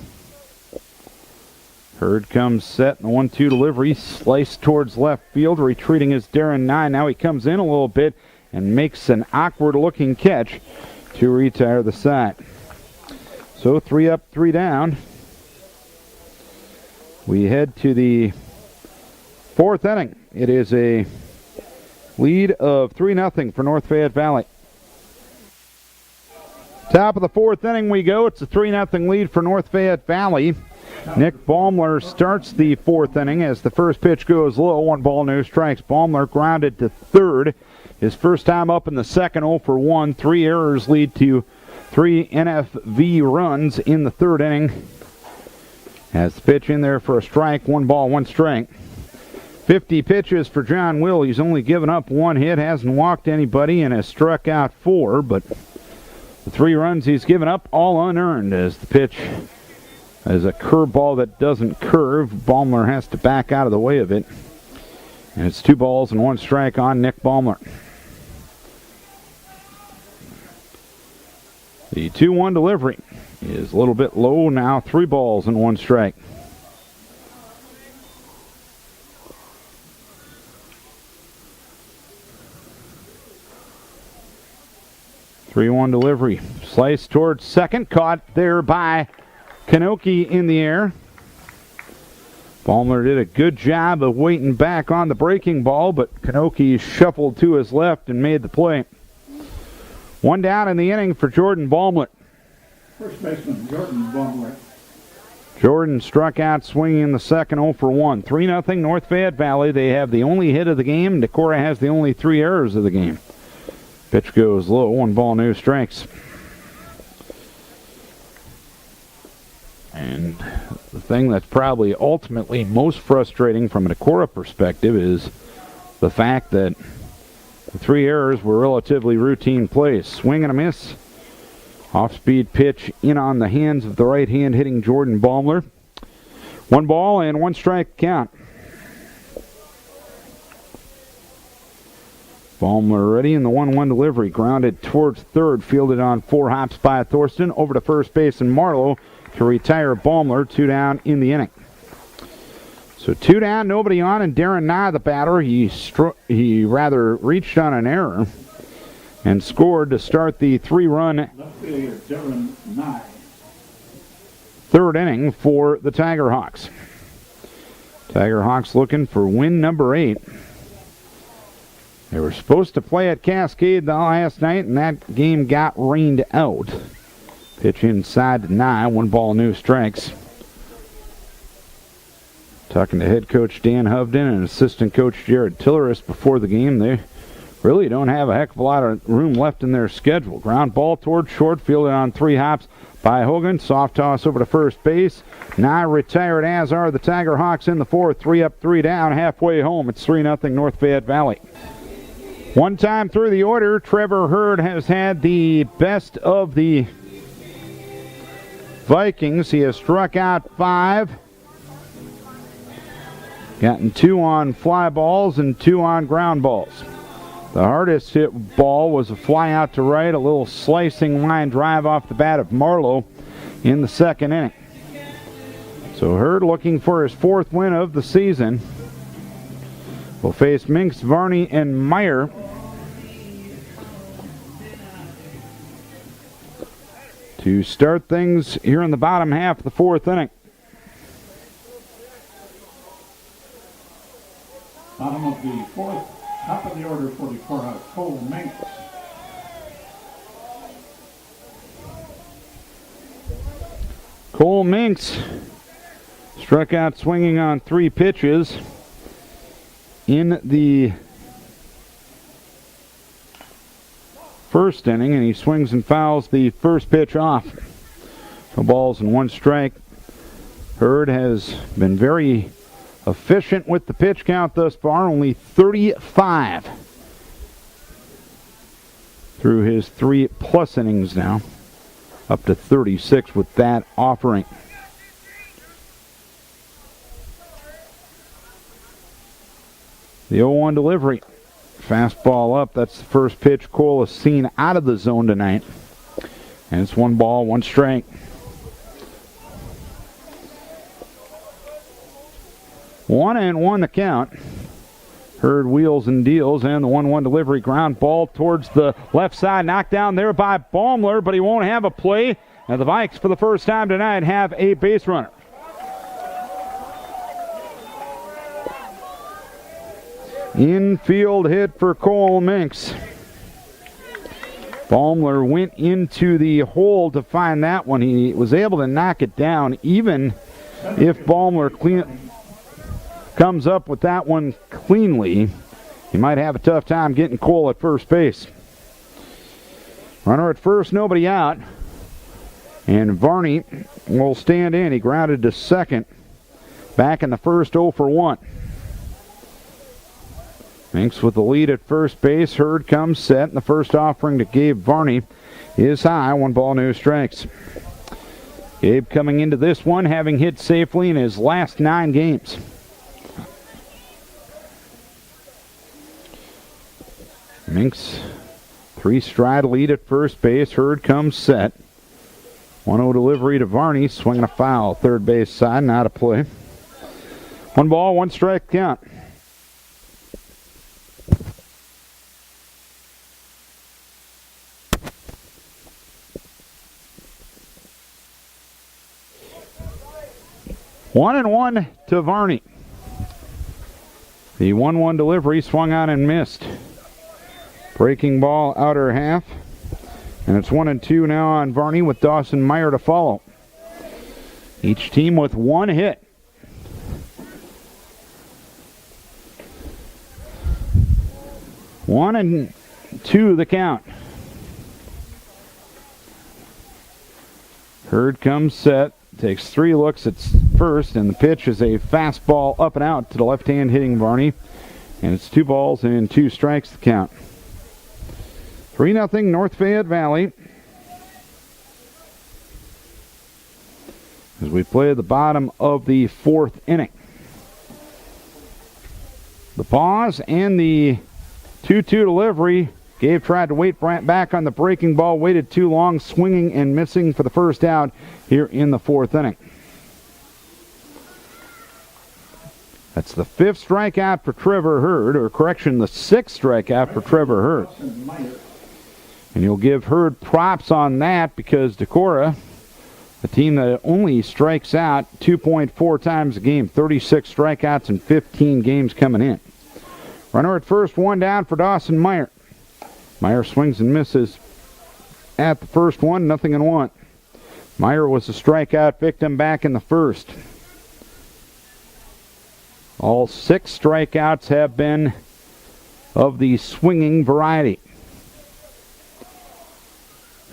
Hurd comes set in the 1-2 delivery. Sliced towards left field. Retreating is Darren Nye. Now he comes in a little bit and makes an awkward-looking catch to retire the side. So 3 up, 3 down. We head to the 4th inning. It is a lead of 3-0 for North Fayette Valley. Top of the 4th inning we go. It's a 3-0 lead for North Fayette Valley. Nick Baumler starts the 4th inning as the first pitch goes low. 1 ball, no strikes. Baumler grounded to third. His first time up in the second, 0 for 1. 3 errors lead to 3 NFV runs in the 3rd inning. Has the pitch in there for a strike. 1 ball, 1 strike. 50 pitches for John Will. He's only given up 1 hit, hasn't walked anybody, and has struck out 4. But the 3 runs he's given up, all unearned, as the pitch is a curveball that doesn't curve. Baumler has to back out of the way of it. And it's 2 balls and 1 strike on Nick Baumler. The 2-1 delivery is a little bit low now. 3 balls and 1 strike. Three-one delivery. Slice towards second. Caught there by Kanoki in the air. Baumler did a good job of waiting back on the breaking ball, but Kanoki shuffled to his left and made the play. 1 down in the inning for Jordan Baumler. First baseman, Jordan Baumler. Jordan struck out swinging in the second, 0 for 1. 3-0 North Fayette Valley. They have the only hit of the game. Decorah has the only 3 errors of the game. Pitch goes low. 1 ball, no strikes. And the thing that's probably ultimately most frustrating from a Decorah perspective is the fact that the 3 errors were relatively routine plays. Swing and a miss. Off-speed pitch in on the hands of the right hand hitting Jordan Baumler. 1 ball and 1 strike count. Baumler ready in the 1-1 delivery. Grounded towards third. Fielded on 4 hops by Thorsten. Over to first base and Marlowe to retire Baumler. 2 down in the inning. So 2 down, nobody on, and Darren Nye, the batter, he rather reached on an error and scored to start the 3-run Left fielder, Darren Nye. 3rd inning for the Tiger Hawks. Tiger Hawks looking for win number 8. They were supposed to play at Cascade last night, and that game got rained out. Pitch inside to Nye, 1 ball, no strikes. Talking to head coach Dan Hovden and assistant coach Jared Tilleris before the game, they really don't have a heck of a lot of room left in their schedule. Ground ball towards short, fielded on 3 hops by Hogan. Soft toss over to first base. Nye retired, as are the Tiger Hawks in the 4th. 3 up, 3 down, halfway home. It's 3-0 North Fayette Valley. 1 time through the order, Trevor Hurd has had the best of the Vikings. He has struck out 5. Gotten 2 on fly balls and 2 on ground balls. The hardest hit ball was a fly out to right, a little slicing line drive off the bat of Marlowe in the second inning. So Hurd looking for his 4th win of the season. Will face Minks, Varney, and Meyer. To start things here in the bottom half of the 4th inning. Bottom of the 4th, top of the order for Decorah, Cole Minks. Cole Minks struck out swinging on 3 pitches in the first inning, and he swings and fouls the first pitch off. No balls and 1 strike. Hurd has been very efficient with the pitch count thus far, only 35 through his 3+ innings now, up to 36 with that offering. The 0-1 delivery. Fastball up. That's the first pitch Cole has seen out of the zone tonight. And it's 1 ball, 1 strike. 1-1 the count. Hurd wheels and deals, and the 1-1 delivery. Ground ball towards the left side. Knocked down there by Baumler, but he won't have a play. And the Vikes, for the first time tonight, have a base runner. Infield hit for Cole Minks. Baumler went into the hole to find that one. He was able to knock it down, even if Baumler comes up with that one cleanly. He might have a tough time getting Cole at first base. Runner at first, nobody out. And Varney will stand in. He grounded to second. Back in the first, 0 for 1. Minks with the lead at first base. Hurd comes set. And the first offering to Gabe Varney is high. 1 ball, no strikes. Gabe coming into this one having hit safely in his last 9 games. Minks 3-stride lead at first base. Hurd comes set. 1-0 delivery to Varney. Swinging a foul. Third base side. Not a play. 1 ball, 1 strike count. One and 1 to Varney. The 1-1 delivery swung on and missed. Breaking ball outer half. And it's 1-2 now on Varney with Dawson Meyer to follow. Each team with 1 hit. One and 2 the count. Hurd comes set. Takes 3 looks at first, and the pitch is a fastball up and out to the left-hand hitting Varney. And it's 2 balls and 2 strikes to count. 3-0 North Fayette Valley. As we play the bottom of the 4th inning. The pause and the 2-2 delivery. Gabe tried to wait back on the breaking ball, waited too long, swinging and missing for the first out here in the 4th inning. That's the 5th strikeout for Trevor Hurd, or correction, the 6th strikeout for Trevor Hurd. And you'll give Hurd props on that because Decorah, a team that only strikes out 2.4 times a game, 36 strikeouts in 15 games coming in. Runner at first, 1 down for Dawson Meyer. Meyer swings and misses at the first one, 0-1. Meyer was a strikeout victim back in the first. All 6 strikeouts have been of the swinging variety.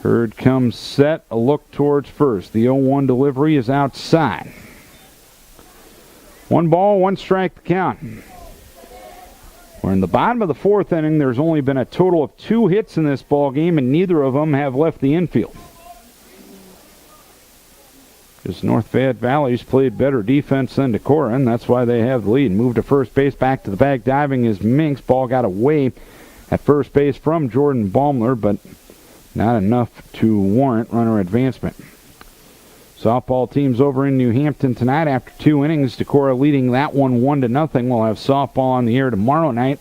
Hurd comes set, a look towards first. The 0-1 delivery is outside. 1 ball, 1 strike to count. We're in the bottom of the 4th inning. There's only been a total of 2 hits in this ball game, and neither of them have left the infield. Because North Fayette Valley's played better defense than Decorah, and that's why they have the lead. Move to first base, back to the bag, diving is Minks. Ball got away at first base from Jordan Baumler, but not enough to warrant runner advancement. Softball team's over in New Hampton tonight after 2 innings. Decorah leading that one 1-0. We'll have softball on the air tomorrow night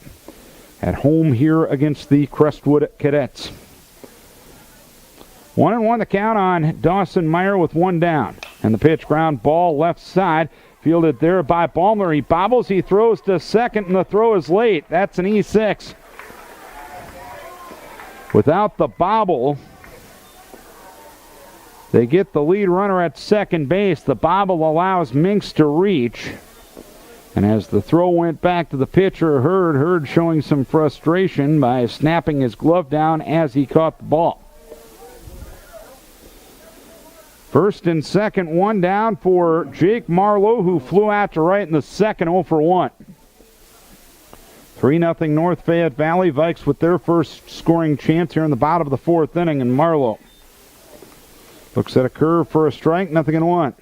at home here against the Crestwood Cadets. 1-1 the count on Dawson Meyer with 1 down. And the pitch, ground ball left side. Fielded there by Baumler. He bobbles, he throws to second, and the throw is late. That's an E6. Without the bobble, they get the lead runner at second base. The bobble allows Minks to reach. And as the throw went back to the pitcher, Hurd showing some frustration by snapping his glove down as he caught the ball. First and second, 1 down for Jake Marlowe, who flew out to right in the second, 0 for 1. 3-0 North Fayette Valley. Vikes with their first scoring chance here in the bottom of the 4th inning, and Marlowe looks at a curve for a strike, 0-1.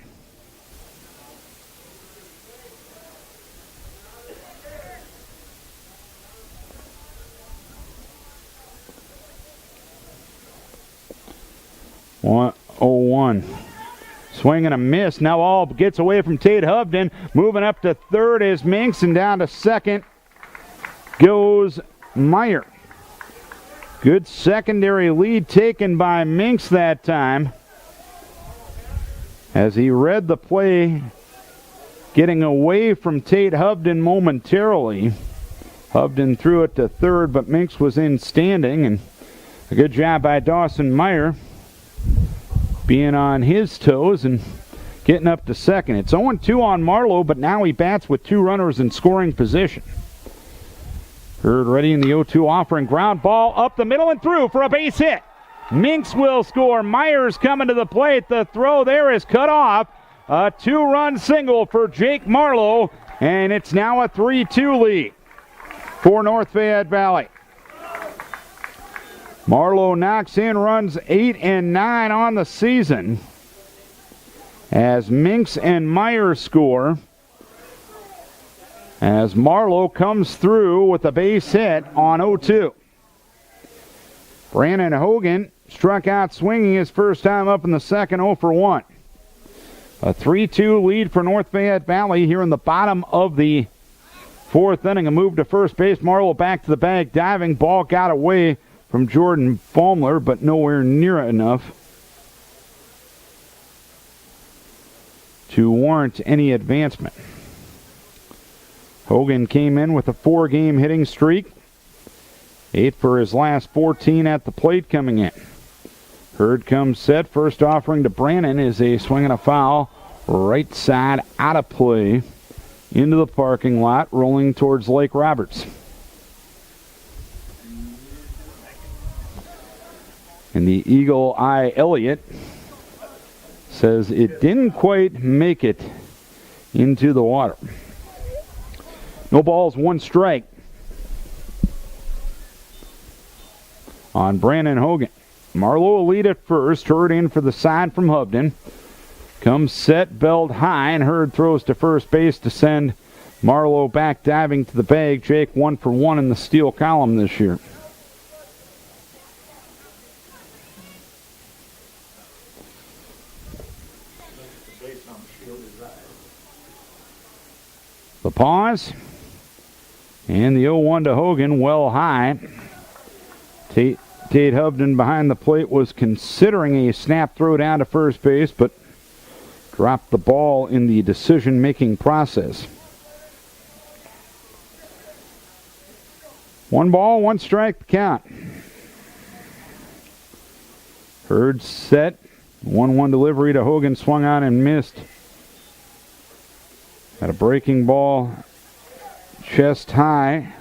One. 0-1. Swing and a miss. Now all gets away from Tate Hovden. Moving up to third is Minks, and down to second goes Meyer. Good secondary lead taken by Minks that time, as he read the play, getting away from Tate Hovden momentarily. Hovden threw it to third, but Minks was in standing, and a good job by Dawson Meyer being on his toes and getting up to second. It's 0-2 on Marlowe, but now he bats with 2 runners in scoring position. Hurd ready in the 0-2 offering. Ground ball up the middle and through for a base hit. Minks will score. Myers coming to the plate. The throw there is cut off. A 2-run single for Jake Marlowe, and it's now a 3-2 lead for North Fayette Valley. Marlowe knocks in runs 8 and 9 on the season as Minks and Meyer score, as Marlowe comes through with a base hit on 0-2. Brandon Hogan struck out swinging his first time up in the second, 0 for 1. A 3-2 lead for North Fayette Valley here in the bottom of the 4th inning. A move to first base. Marlowe back to the bag, diving. Ball got away from Jordan Baumler, but nowhere near enough to warrant any advancement. Hogan came in with a 4-game hitting streak. 8 for his last 14 at the plate coming in. Hurd comes set. First offering to Brannon is a swing and a foul. Right side out of play into the parking lot, rolling towards Lake Roberts. And the Eagle Eye Elliott says it didn't quite make it into the water. No balls, 1 strike on Brandon Hogan. Marlowe will lead at first. Hurd in for the side from Hovden. Comes set, belled high, and Hurd throws to first base to send Marlowe back diving to the bag. Jake 1 for 1 in the steal column this year. The pause. And the 0-1 to Hogan, well high. Tate Hovden behind the plate was considering a snap throw down to first base, but dropped the ball in the decision-making process. 1 ball, 1 strike, the count. Hurd set. 1-1 delivery to Hogan, swung on and missed. Had a breaking ball, chest high.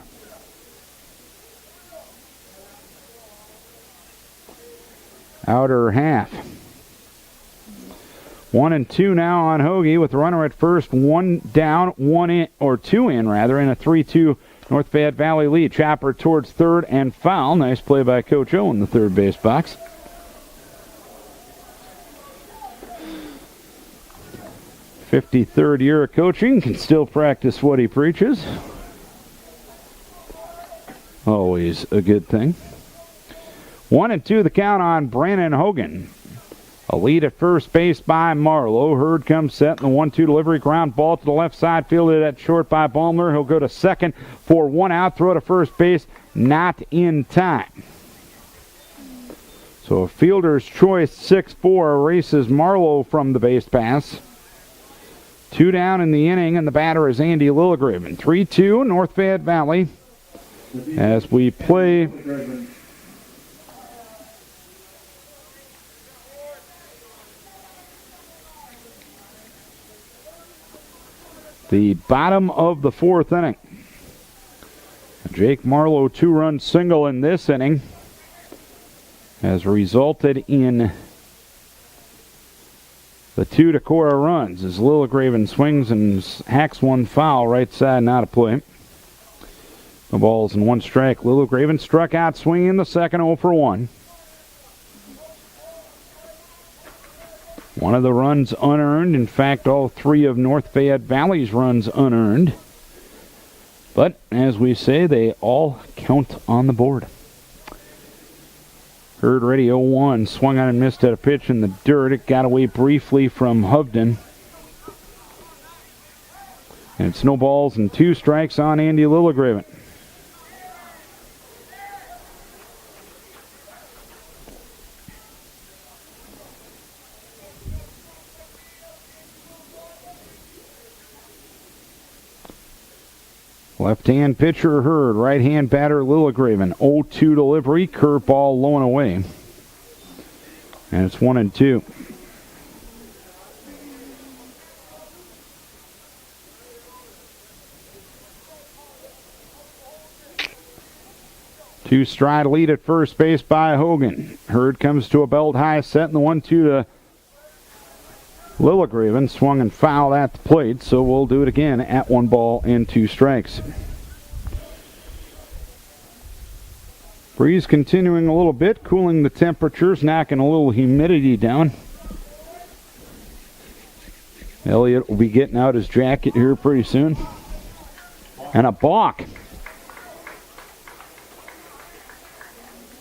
Outer half. 1-2 now on Hoagie with the runner at first. 1 down, 1 in, or 2 in rather, in a 3-2 North Fayette Valley lead. Chopper towards third and foul. Nice play by Coach O in the third base box. 53rd year of coaching, can still practice what he preaches. Always a good thing. 1-2 the count on Brandon Hogan. A lead at first base by Marlowe. Hurd comes set in the 1-2 delivery. Ground ball to the left side. Fielded at short by Baumler. He'll go to second for one out. Throw to first base. Not in time. So a fielder's choice 6-4 erases Marlowe from the base pass. 2 down in the inning, and the batter is Andy Lilligraven. 3-2 North Fayette Valley as we play the bottom of the 4th inning. Jake Marlowe 2-run single in this inning has resulted in the 2 Decorah runs as Lilligraven swings and hacks one foul right side and out of play. No balls and 1 strike. Lilligraven struck out swinging the second, 0 for 1. One of the runs unearned. In fact, all 3 of North Fayette Valley's runs unearned. But, as we say, they all count on the board. Hurd ready 0-1. Swung on and missed at a pitch in the dirt. It got away briefly from Hovden. And it's no balls and 2 strikes on Andy Lilligraven. Left-hand pitcher Hurd, right-hand batter Lilligraven. 0-2 delivery, curveball low and away. And it's 1-2. Two-stride lead at first base by Hogan. Hurd comes to a belt high set in the 1-2 to Lilligraven. Swung and fouled at the plate, so we'll do it again at 1 ball and 2 strikes. Breeze continuing a little bit, cooling the temperatures, knocking a little humidity down. Elliott will be getting out his jacket here pretty soon. And a balk.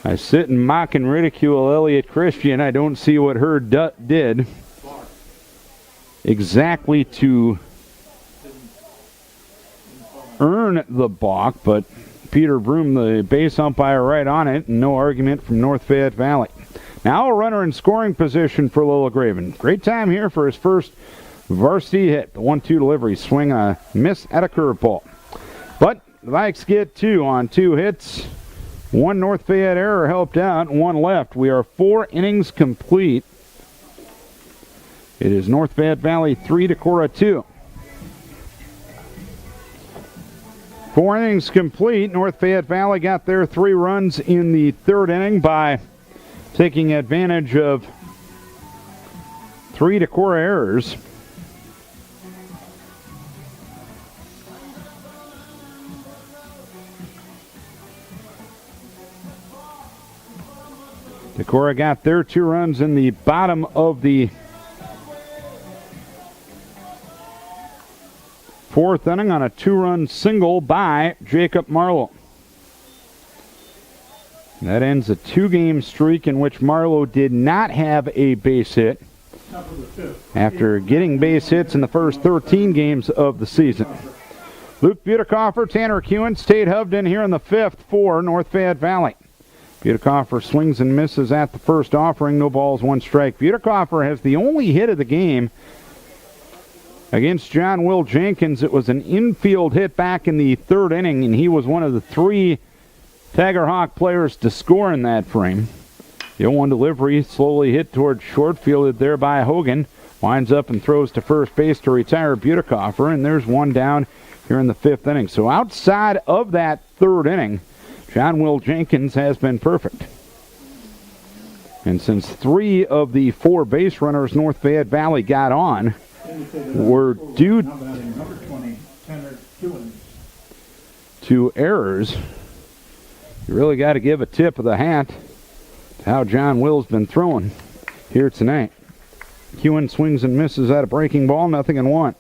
I sit and mock and ridicule Elliott Christian. I don't see what Hurd did exactly to earn the balk, but Peter Broom, the base umpire, right on it, and no argument from North Fayette Valley. Now a runner in scoring position for Lilligraven. Great time here for his first varsity hit. The 1-2 delivery, swing a miss at a curveball. But the Vikes get 2 on 2 hits. 1 North Fayette error helped out, 1 left. We are 4 innings complete. It is North Fayette Valley 3, Decorah 2. 4 innings complete. North Fayette Valley got their 3 runs in the 3rd inning by taking advantage of 3 Decorah errors. Decorah got their 2 runs in the bottom of the 4th inning on a 2-run single by Jacob Marlowe. That ends a 2-game streak in which Marlowe did not have a base hit after getting base hits in the first 13 games of the season. Luke Butekoffer, Tanner Kewen, Tate Hovden here in the 5th for North Fayette Valley. Butekoffer swings and misses at the first offering. No balls, 1 strike. Butekoffer has the only hit of the game against John Will Jenkins. It was an infield hit back in the 3rd inning, and he was one of the 3 Tiger Hawk players to score in that frame. The 0-1 delivery slowly hit towards short, fielded there by Hogan. Winds up and throws to first base to retire Butekoffer, and there's 1 down here in the 5th inning. So outside of that 3rd inning, John Will Jenkins has been perfect. And since 3 of the 4 base runners North Fayette Valley got on were due to errors, you really got to give a tip of the hat to how John Will's been throwing here tonight. Kewen swings and misses at a breaking ball, 0-1.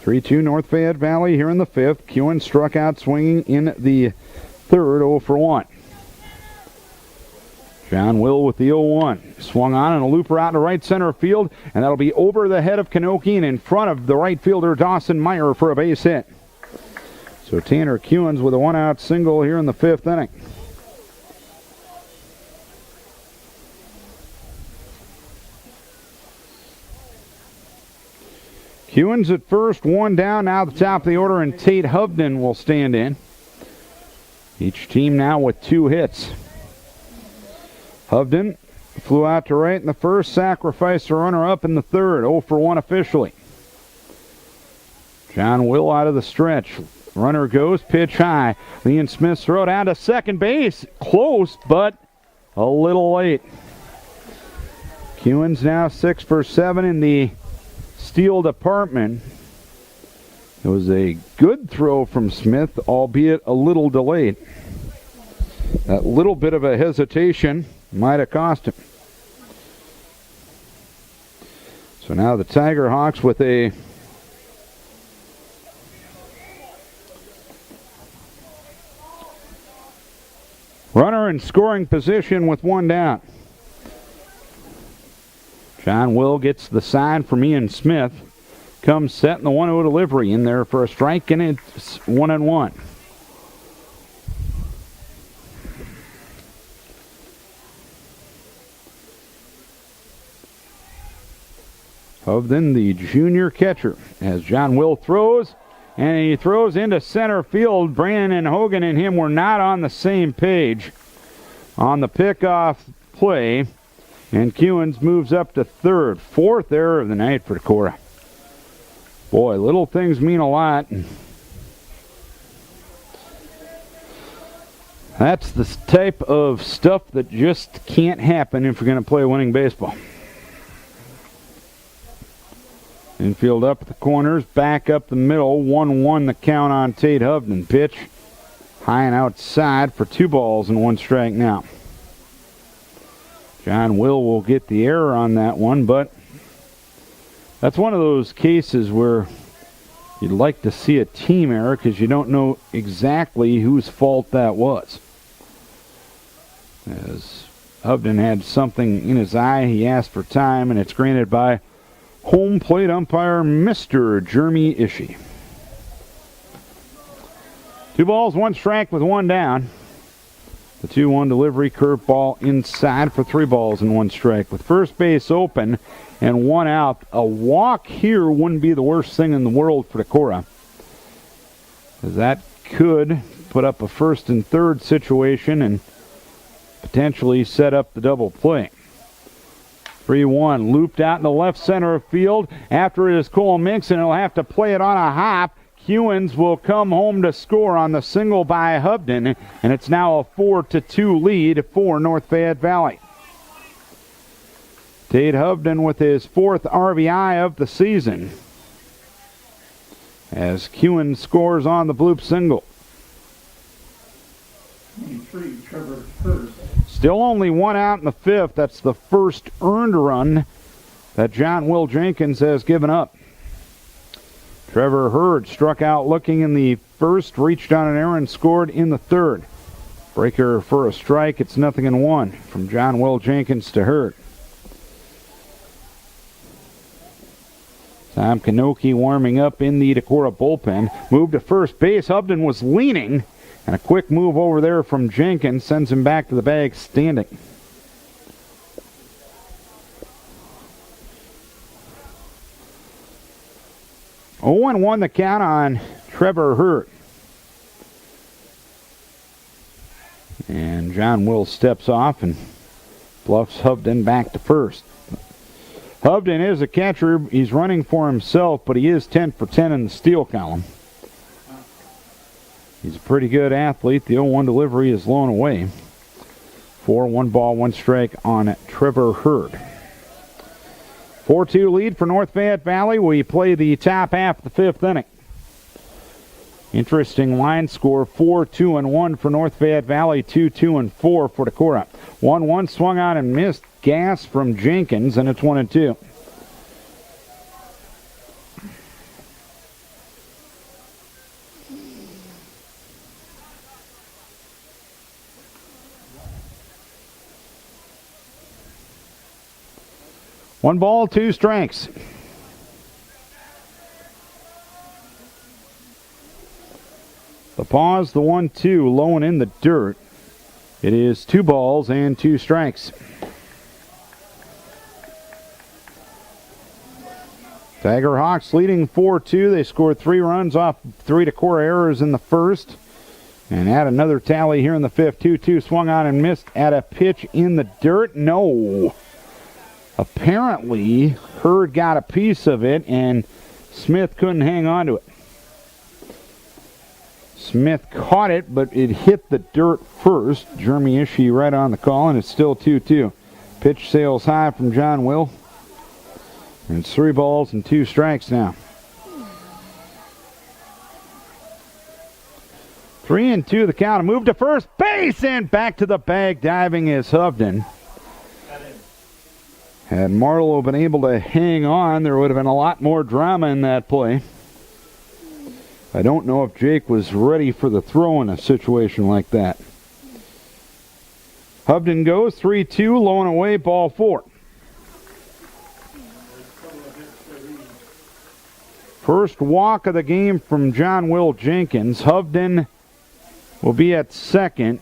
3-2 North Fayette Valley here in the fifth. Kewen struck out swinging in the third, 0-1. John Will with the 0-1. Swung on and a looper out to right center field, and that'll be over the head of Kanoki and in front of the right fielder Dawson Meyer for a base hit. So Tanner Kewens with a one-out single here in the fifth inning. Kewens at first, one down, now at the top of the order, and Tate Hovden will stand in. Each team now with 2 hits. Hovden flew out to right in the first, sacrificed a runner up in the third, 0-1 officially. John Will out of the stretch. Runner goes, pitch high. Ian Smith's throw down to second base. Close, but a little late. Kewens now 6 for 7 in the steal department. It was a good throw from Smith, albeit a little delayed. That little bit of a hesitation might have cost him. So now the Tiger Hawks with a runner in scoring position with 1 down. John Will gets the sign from Ian Smith. Comes set in the 1-0 delivery in there for a strike, and it's 1-1. Hovden, the junior catcher, as John Will throws, and he throws into center field. Brandon Hogan and him were not on the same page on the pickoff play, and Kewens moves up to third. 4th error of the night for Decorah. Boy, little things mean a lot. That's the type of stuff that just can't happen if you're going to play winning baseball. Infield up at the corners, back up the middle, 1-1 the count on Tate Hovden. Pitch high and outside for 2 balls and 1 strike now. John Will get the error on that one, but that's one of those cases where you'd like to see a team error because you don't know exactly whose fault that was. As Hovden had something in his eye, he asked for time, and it's granted by home plate umpire Mr. Jeremy Ishii. 2 balls, 1 strike with 1 down. The 2-1 delivery, curveball inside for 3 balls and 1 strike. With first base open and 1 out, a walk here wouldn't be the worst thing in the world for Decorah, as that could put up a first and third situation and potentially set up the double play. 3-1, looped out in the left center of field. After it is Cole Mixon, he'll have to play it on a hop. Kewens will come home to score on the single by Hovden, and it's now a 4-2 lead for North Fayette Valley. Tate Hovden with his 4th RBI of the season, as Kewens scores on the bloop single. 23, Trevor Hurst. Still only 1 out in the 5th. That's the first earned run that John Will Jenkins has given up. Trevor Hurd struck out looking in the first, reached on an error and scored in the 3rd. Breaker for a strike. It's 0-1 from John Will Jenkins to Hurd. Tom Kanoki warming up in the Decorah bullpen. Moved to first base. Hovden was leaning, and a quick move over there from Jenkins sends him back to the bag standing. Oh, 0-1 the count on Trevor Hurt. And John Will steps off and bluffs Hovden back to first. Hovden is a catcher. He's running for himself, but he is 10 for 10 in the steal column. He's a pretty good athlete. The 0-1 delivery is blown away. 4-1 ball, 1 strike on Trevor Hurd. 4-2 lead for North Fayette Valley. We play the top half of the 5th inning. Interesting line score, 4-2-1 for North Fayette Valley, 2-2-4 for Decorah. 1-1 swung on and missed. Gas from Jenkins, and it's 1-2. 1 ball, 2 strikes. The pause, the 1-2, low and in the dirt. It is 2 balls and 2 strikes. Tiger Hawks leading 4-2. They scored 3 runs off 3 Decorah errors in the first. And add another tally here in the fifth. 2-2 swung on and missed at a pitch in the dirt. No. Apparently, Hurd got a piece of it, and Smith couldn't hang on to it. Smith caught it, but it hit the dirt first. Jeremy Ishii right on the call, and it's still 2-2. Pitch sails high from John Will. And it's 3 balls and 2 strikes now. 3-2 the count. A move to first base and back to the bag. Diving is Hovden. Had Marlowe been able to hang on, there would have been a lot more drama in that play. I don't know if Jake was ready for the throw in a situation like that. Hovden goes 3-2, low and away, ball 4. First walk of the game from John Will Jenkins. Hovden will be at second.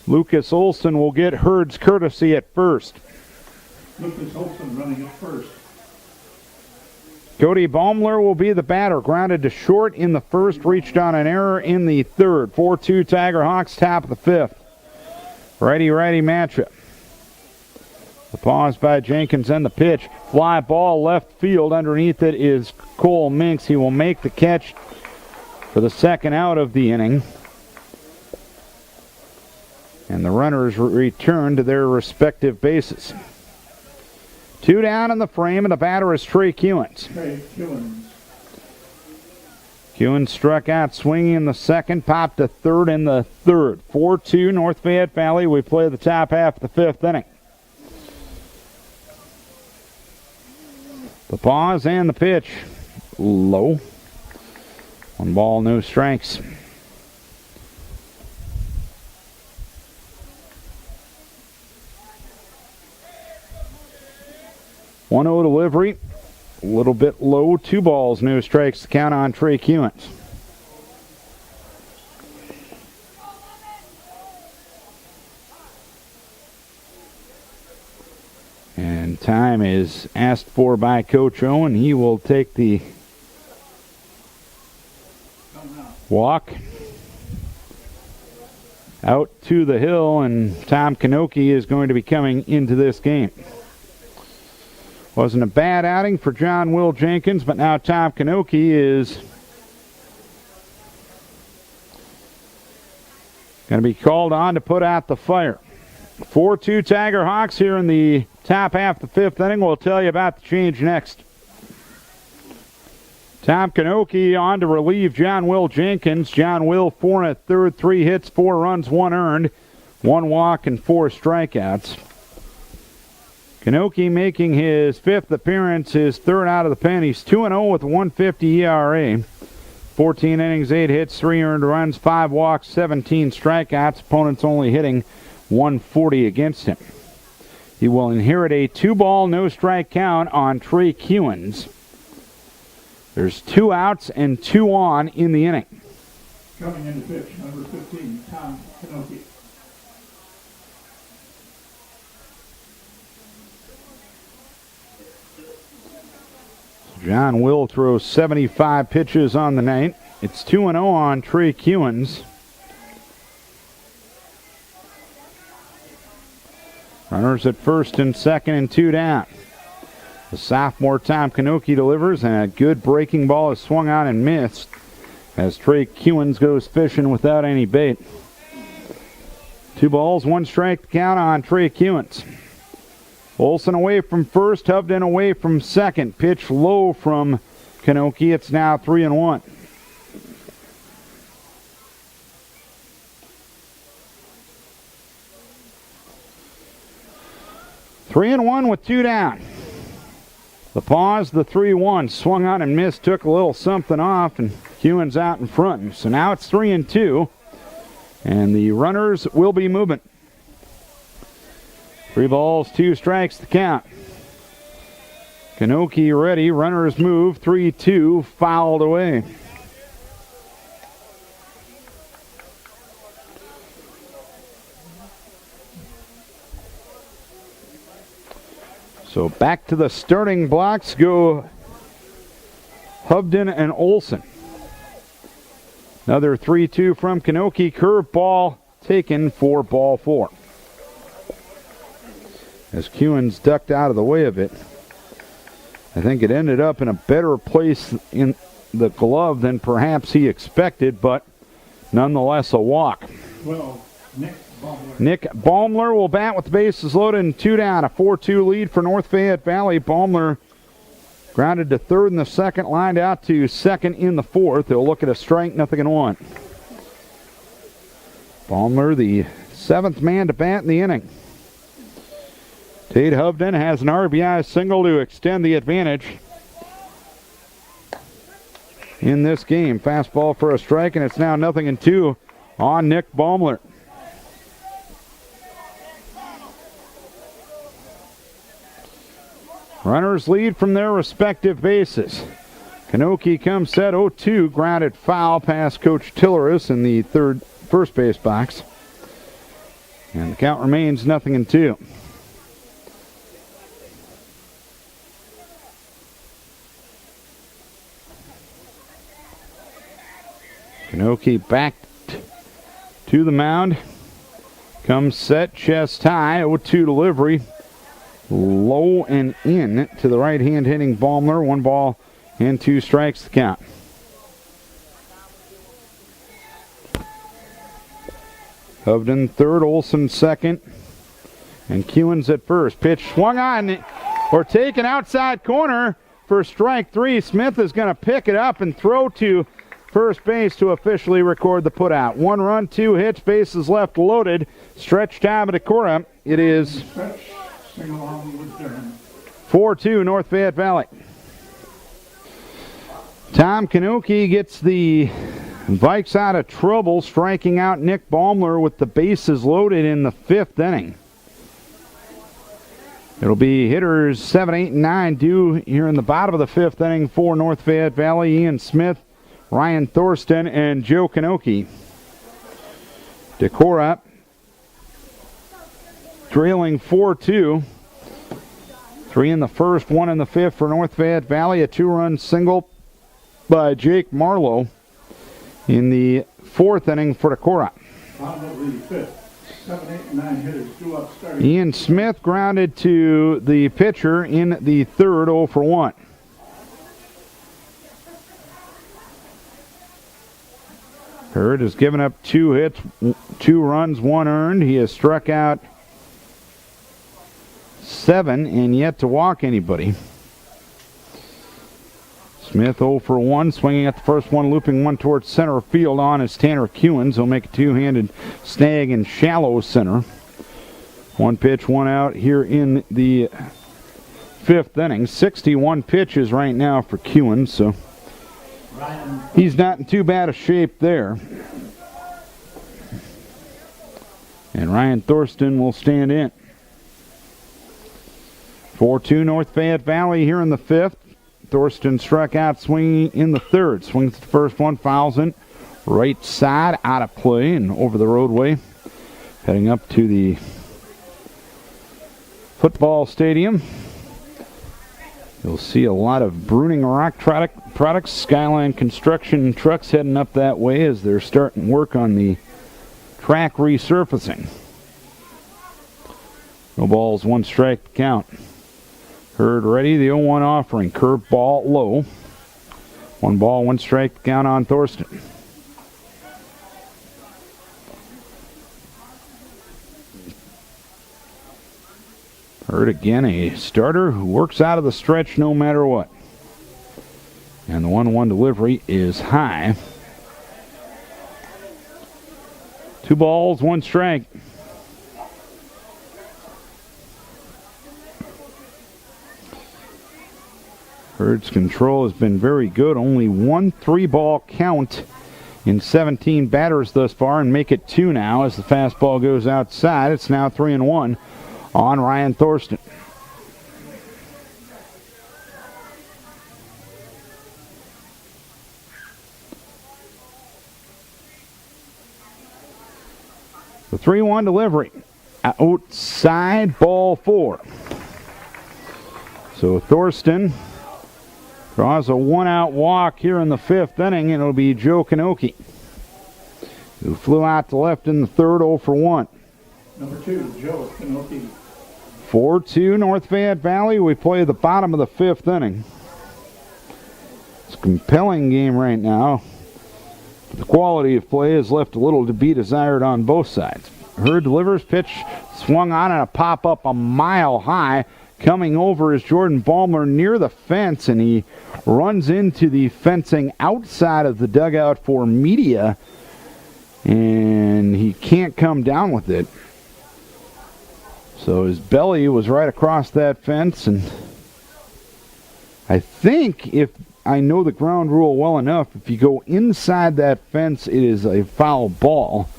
Lucas Olson will get Hurd's courtesy at first. Lucas Olson running at first. Cody Baumler will be the batter. Grounded to short in the first, reached on an error in the third. 4-2 Tiger Hawks, top of the fifth. Righty-righty matchup. The pause by Jenkins and the pitch. Fly ball left field. Underneath it is Cole Minks. He will make the catch for the second out of the inning. And the runners return to their respective bases. 2 down in the frame, and the batter is Trey Kewins. Kewins struck out swinging in the second, popped to third in the third. 4-2 North Fayette Valley. We play the top half of the fifth inning. The pause and the pitch. Low. 1 ball, no strikes. One 1-0 delivery. A little bit low. 2 balls, no strikes. The count on Trey Kewins. And time is asked for by Coach Owen. He will take the walk out to the hill, and Tom Kanoki is going to be coming into this game. Wasn't a bad outing for John Will Jenkins, but now Tom Kanoki is going to be called on to put out the fire. 4-2 Tiger Hawks here in the top half of the fifth inning. We'll tell you about the change next. Tom Kanoki on to relieve John Will Jenkins. John Will 4 1/3, 3 hits, 4 runs, 1 earned, 1 walk, and 4 strikeouts. Kanoki making his 5th appearance, his 3rd out of the pen. He's 2-0 with a 1.50 ERA. 14 innings, 8 hits, 3 earned runs, 5 walks, 17 strikeouts. Opponents only hitting 140 against him. He will inherit a 2-ball, no-strike count on Trey Kewins. There's 2 outs and 2 on in the inning. Coming into pitch, number 15, Tom Kanoki. John Will throws 75 pitches on the night. It's 2-0 on Trey Kewins. Runners at first and second and 2 down. The sophomore Tom Kanoki delivers, and a good breaking ball is swung on and missed as Trey Kewins goes fishing without any bait. 2 balls, 1 strike to count on Trey Kewins. Olson away from first, Hovden away from second. Pitch low from Kanoki. It's now 3-1. Three and 1 with 2 down. The pause, the 3-1. Swung on and missed, took a little something off, and Kewins out in front. So now it's 3-2, and the runners will be moving. 3 balls, 2 strikes to count. Kanoki ready. Runners move. 3-2. Fouled away. So back to the starting blocks go Hovden and Olson. Another 3-2 from Kanoki. Curveball taken for ball 4. As Kewins ducked out of the way of it. I think it ended up in a better place in the glove than perhaps he expected, but nonetheless a walk. Well, Nick Baumler will bat with the bases loaded and 2 down. A 4-2 lead for North Fayette Valley. Baumler grounded to third in the second, lined out to second in the fourth. They'll look at a strike, 0-1. Baumler, the 7th man to bat in the inning. Tate Hovden has an RBI single to extend the advantage in this game. Fastball for a strike, and it's now 0-2 on Nick Baumler. Runners lead from their respective bases. Kanoki comes set 0-2, grounded foul past Coach Tilleris in the first base box. And the count remains 0-2. Kanoki back to the mound. Comes set, chest high, 0-2 delivery. Low and in to the right hand hitting Baumler. 1 ball and 2 strikes to count. Hovden third, Olson second, and Kewins at first. Pitch swung on or taken outside corner for strike 3. Smith is going to pick it up and throw to first base to officially record the putout. 1 run, 2 hits, bases left loaded. Stretch time at Decorah. It is 4-2 North Fayette Valley. Tom Kanoki gets the Vikes out of trouble, striking out Nick Baumler with the bases loaded in the 5th inning. It'll be hitters 7, 8, and 9 due here in the bottom of the 5th inning for North Fayette Valley. Ian Smith, Ryan Thorsten, and Joe Kanoki. Decorah trailing 4-2. 3 in the first, 1 in the 5th for North Fayette Valley. A 2-run single by Jake Marlowe in the 4th inning for Decorah. Ian Smith grounded to the pitcher in the 3rd, 0 for 1. Hurd has given up 2 hits, 2 runs, 1 earned. He has struck out 7 and yet to walk anybody. Smith 0 for 1, swinging at the first one, looping one towards center field on is Tanner Kewins. He'll make a 2-handed snag in shallow center. 1 pitch, 1 out here in the 5th inning. 61 pitches right now for Kewins, so he's not in too bad a shape there. And Ryan Thorsten will stand in. 4-2 North Fayette Valley here in the 5th. Thorsten struck out swinging in the 3rd. Swings the first one, fouls it. Right side, out of play and over the roadway. Heading up to the football stadium. You'll see a lot of Bruning Rock products. Skyline Construction trucks heading up that way as they're starting work on the track resurfacing. No balls, 1 strike to count. Hurd ready, the 0-1 offering. Curve ball low. 1 ball, 1 strike to count on Thorsten. Hurd again, a starter who works out of the stretch no matter what. And the 1-1 delivery is high. 2 balls, 1 strike. Hurd's control has been very good. Only 1 3-ball count in 17 batters thus far, and make it 2 now as the fastball goes outside. It's now 3-1 on Ryan Thorsten. The 3-1 delivery. Outside, ball 4. So Thorsten draws a 1-out walk here in the 5th inning, and it'll be Joe Kanoki, who flew out to left in the 3rd, 0 for 1. Number 2, Joe Kanoki. 4-2 North Fayette Valley. We play the bottom of the 5th inning. It's a compelling game right now. The quality of play has left a little to be desired on both sides. Hurd delivers, pitch swung on and a pop-up a mile high. Coming over is Jordan Balmer near the fence, and he runs into the fencing outside of the dugout for media, and he can't come down with it. So his belly was right across that fence, and I think, if I know the ground rule well enough, if you go inside that fence, it is a foul ball.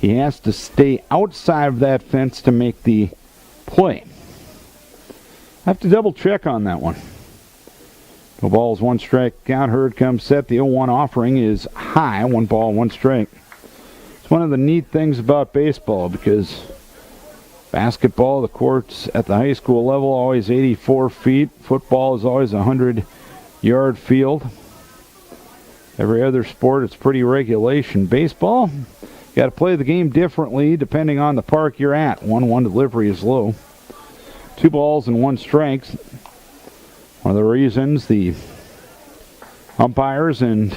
He has to stay outside of that fence to make the play. I have to double check on that one. No balls, 1 strike count. Hurd comes set. The 0-1 offering is high. 1 ball, 1 strike. It's one of the neat things about baseball, because basketball, the courts at the high school level, always 84 feet. Football is always a 100-yard field. Every other sport, it's pretty regulation. Baseball, you got to play the game differently depending on the park you're at. 1-1 delivery is low. 2 balls and 1 strike. One of the reasons the umpires and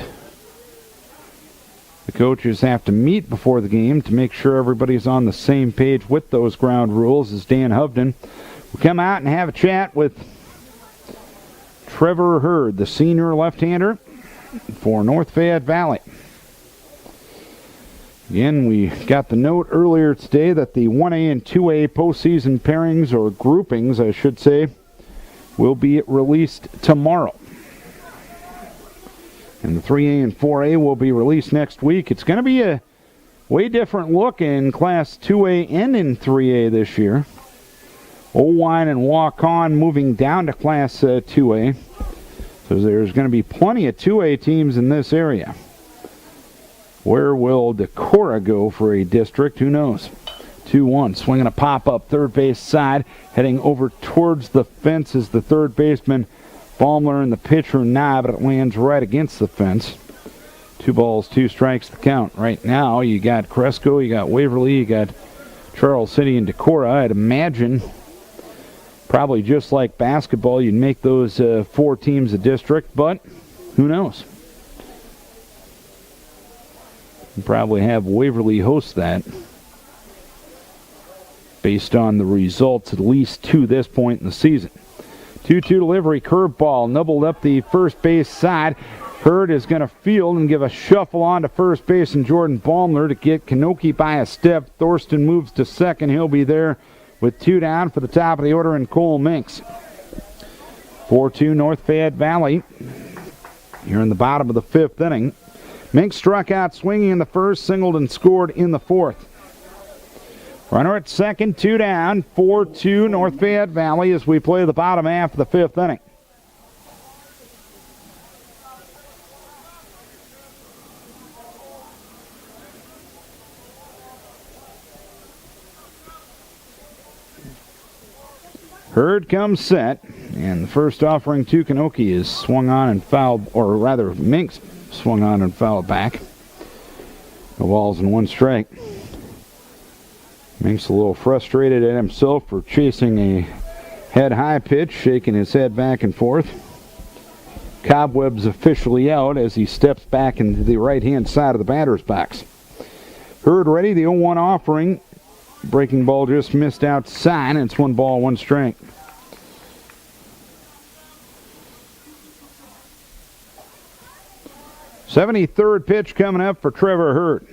the coaches have to meet before the game to make sure everybody's on the same page with those ground rules is Dan Hovden. We'll come out and have a chat with Trevor Hurd, the senior left-hander for North Fayette Valley. Again, we got the note earlier today that the 1A and 2A postseason pairings, or groupings, I should say, will be released tomorrow. And the 3A and 4A will be released next week. It's going to be a way different look in Class 2A and in 3A this year. Owine and Waukon moving down to Class 2A. So there's going to be plenty of 2A teams in this area. Where will Decorah go for a district? Who knows? 2-1, swinging a pop-up third base side. Heading over towards the fence is the third baseman, Baumler, and the pitcher, Nye, but it lands right against the fence. 2 balls, 2 strikes the count. Right now, you got Cresco, you got Waverly, you got Charles City and Decorah. I'd imagine, probably just like basketball, you'd make those 4 teams a district, but who knows? You'd probably have Waverly host that based on the results, at least to this point in the season. 2-2 delivery, curveball, nubbled up the first base side. Hurd is going to field and give a shuffle on to first base, and Jordan Baumler to get Kanoki by a step. Thorsten moves to second. He'll be there with 2 down for the top of the order, and Cole Minks. 4-2 North Fayette Valley here in the bottom of the 5th inning. Minks struck out swinging in the first, singled and scored in the 4th. Runner at second, 2 down, 4-2 North Fayette Valley as we play the bottom half of the 5th inning. Hurd comes set, and the first offering to Kanoki is swung on and fouled, or rather Minks swung on and fouled back. No balls and 1 strike. Minks a little frustrated at himself for chasing a head-high pitch, shaking his head back and forth. Cobwebs officially out as he steps back into the right-hand side of the batter's box. Hurd ready, the 0-1 offering. Breaking ball just missed outside, and it's 1 ball, 1 strike. '73rd pitch coming up for Trevor Hurd.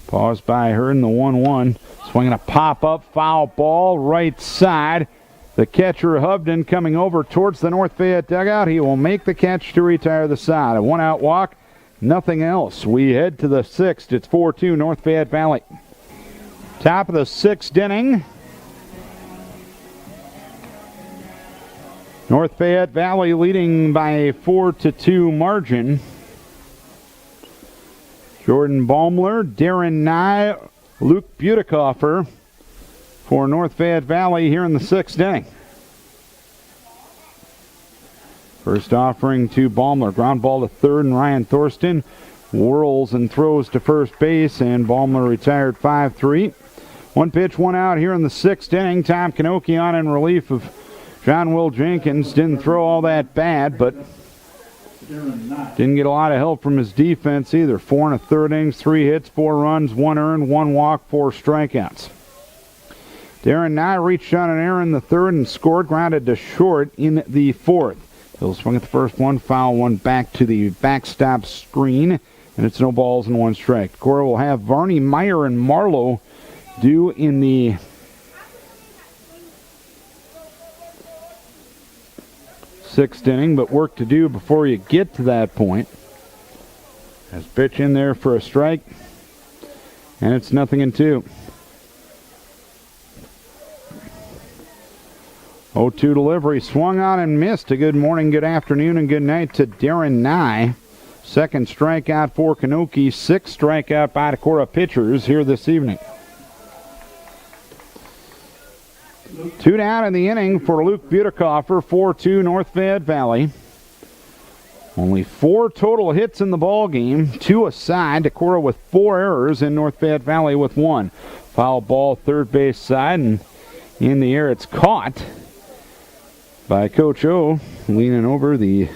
Paused by Hurd in the 1-1. Swinging a pop-up foul ball right side. The catcher, Hovden, coming over towards the North Fayette dugout. He will make the catch to retire the side. A 1-out walk, nothing else. We head to the 6th. It's 4-2 North Fayette Valley. Top of the 6th inning. North Fayette Valley leading by a 4-2 margin. Jordan Baumler, Darren Nye, Luke Butikoffer for North Fayette Valley here in the 6th inning. First offering to Baumler. Ground ball to third, and Ryan Thorsten whirls and throws to first base, and Baumler retired 5-3. One pitch, one out here in the 6th inning. Tom Kanoki on in relief of John Will Jenkins. Didn't throw all that bad, but didn't get a lot of help from his defense either. 4 1/3 innings, 3 hits, 4 runs, 1 earned, 1 walk, 4 strikeouts. Darren Nye reached on an error in the 3rd and scored, grounded to short in the 4th. He'll swing at the first one, foul one back to the backstop screen, and it's no balls and 1 strike. Cora will have Varney, Meyer, and Marlowe due in the sixth inning, but work to do before you get to that point. As pitch in there for a strike, and it's 0-2. 0-2 delivery, swung on and missed. A good morning, good afternoon, and good night to Darren Nye. Second strikeout for Kanoki, 6th strikeout by the Cora pitchers here this evening. 2 down in the inning for Luke Butikoffer, 4-2 North Fayette Valley. Only 4 total hits in the ball game, 2 aside. Decorah with 4 errors, and North Fayette Valley with 1. Foul ball, third base side, and in the air it's caught by Coach O, leaning over the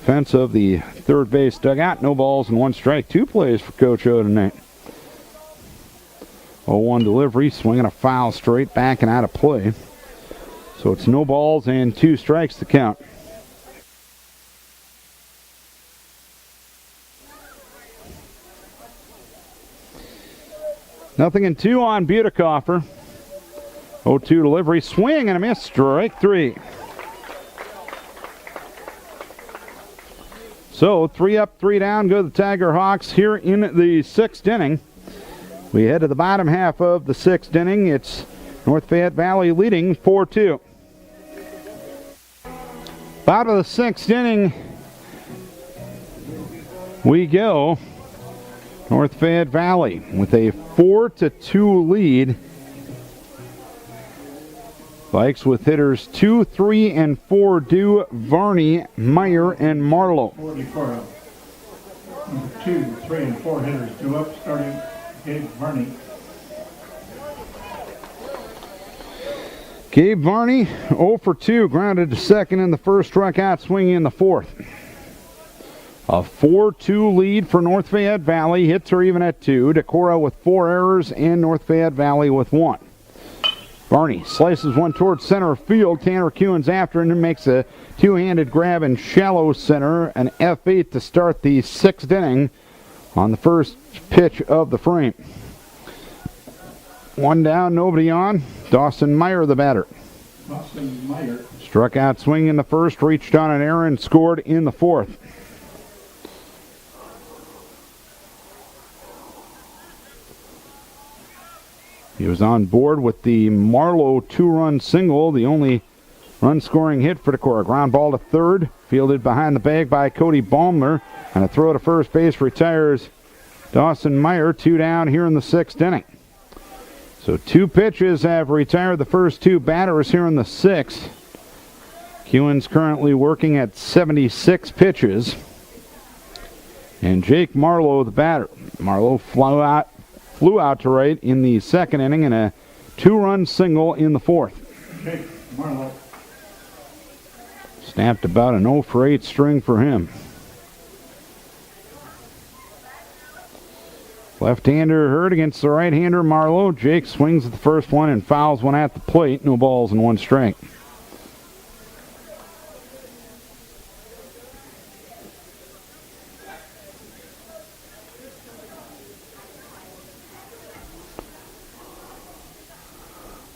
fence of the third base dugout. No balls and 1 strike. 2 plays for Coach O tonight. 0-1 delivery, swinging a foul straight back and out of play. So it's no balls and 2 strikes to count. Nothing and 2 on Butikoffer. 0-2 delivery, swing and a miss, strike 3. So 3 up, 3 down, go the Tiger Hawks here in the 6th inning. We head to the bottom half of the 6th inning. It's North Fayette Valley leading 4-2. Bottom of the 6th inning we go. North Fayette Valley with a 4-2 lead. Vikes with hitters 2, 3, and 4 due Varney, Meyer, and Marlowe. 44 up. Number 2, 3, and 4 hitters due up, starting Gabe Varney. Gabe Varney, 0 for 2, grounded to second in the first, struck out swinging in the 4th. A 4-2 lead for North Fayette Valley. Hits are even at 2. Decorah with 4 errors, and North Fayette Valley with 1. Varney slices one towards center field. Tanner Kuhn's after and makes a two-handed grab in shallow center. An F8 to start the 6th inning on the first pitch of the frame. 1 down, nobody on. Dawson Meyer, the batter. Dawson Meyer. Struck out swinging in the first, reached on an error and scored in the 4th. He was on board with the Marlowe 2-run single, the only run-scoring hit for Decorah. Ground ball to third, fielded behind the bag by Cody Baumler, and a throw to first base retires Dawson Meyer. 2 down here in the 6th inning. So 2 pitches have retired the first 2 batters here in the 6th. Kuhn's currently working at 76 pitches. And Jake Marlowe, the batter. Marlowe flew out to right in the 2nd inning and a 2-run single in the 4th. Jake Marlowe. Snapped about an 0 for 8 string for him. Left-hander hurt against the right-hander Marlowe. Jake swings at the first one and fouls one at the plate. No balls and 1 strike.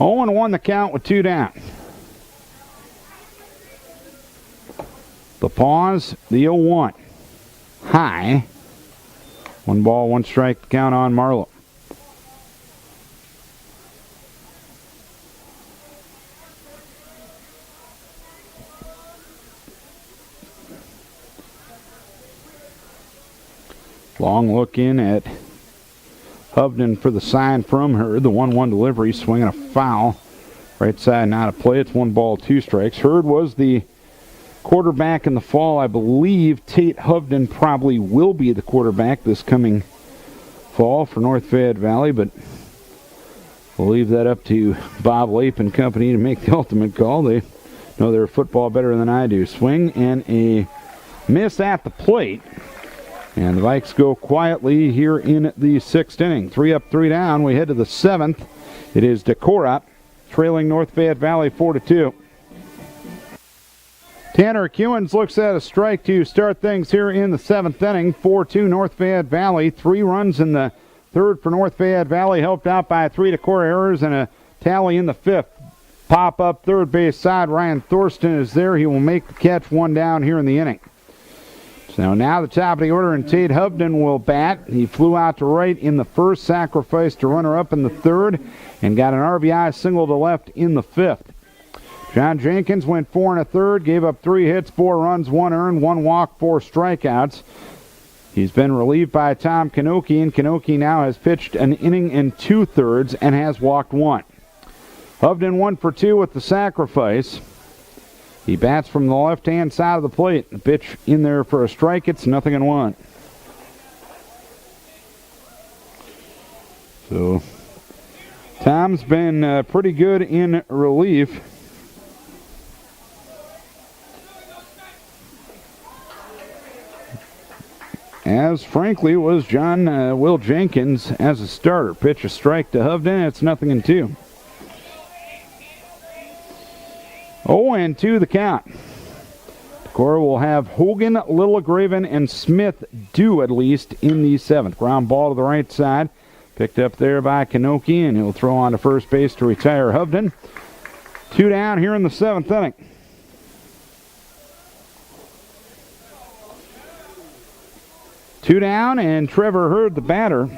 Oh, and 1 the count with 2 down. The pause, the 0-1. High. 1 ball, 1 strike to count on Marlowe. Long look in at Hovden for the sign from Hurd. The 1-1 delivery, swinging a foul. Right side, not a play. It's 1 ball, 2 strikes. Hurd was the quarterback in the fall. I believe Tate Hovden probably will be the quarterback this coming fall for North Fayette Valley, but we'll leave that up to Bob Lape and company to make the ultimate call. They know their football better than I do. Swing and a miss at the plate. And the Vikes go quietly here in the 6th inning. 3 up, 3 down. We head to the 7th. It is Decorah trailing North Fayette Valley 4-2. Tanner Kewins looks at a strike to start things here in the 7th inning. 4-2 North Fayette Valley. 3 runs in the 3rd for North Fayette Valley, helped out by 3 Decorah errors and a tally in the 5th. Pop up third base side. Ryan Thorsten is there. He will make the catch, 1 down here in the inning. So now the top of the order, and Tate Hovden will bat. He flew out to right in the 1st, sacrificed a runner up in the 3rd, and got an RBI single to left in the 5th. John Jenkins went 4 1/3, gave up 3 hits, 4 runs, 1 earned, 1 walk, 4 strikeouts. He's been relieved by Tom Kanoki, and Kanoki now has pitched an inning and 2/3 and has walked 1. Hovden 1 for 2 with the sacrifice. He bats from the left-hand side of the plate. The pitch in there for a strike. It's 0-1. So Tom's been pretty good in relief. As, frankly, was John Will Jenkins as a starter. Pitch a strike to Hovden. It's 0-2. 0-2 the count. Decorah will have Hogan, Littlegraven, and Smith due at least in the 7th. Ground ball to the right side. Picked up there by Kanoki, and he'll throw on to first base to retire Hovden. 2 down here in the 7th inning. Two down, and Trevor Hurd, the batter.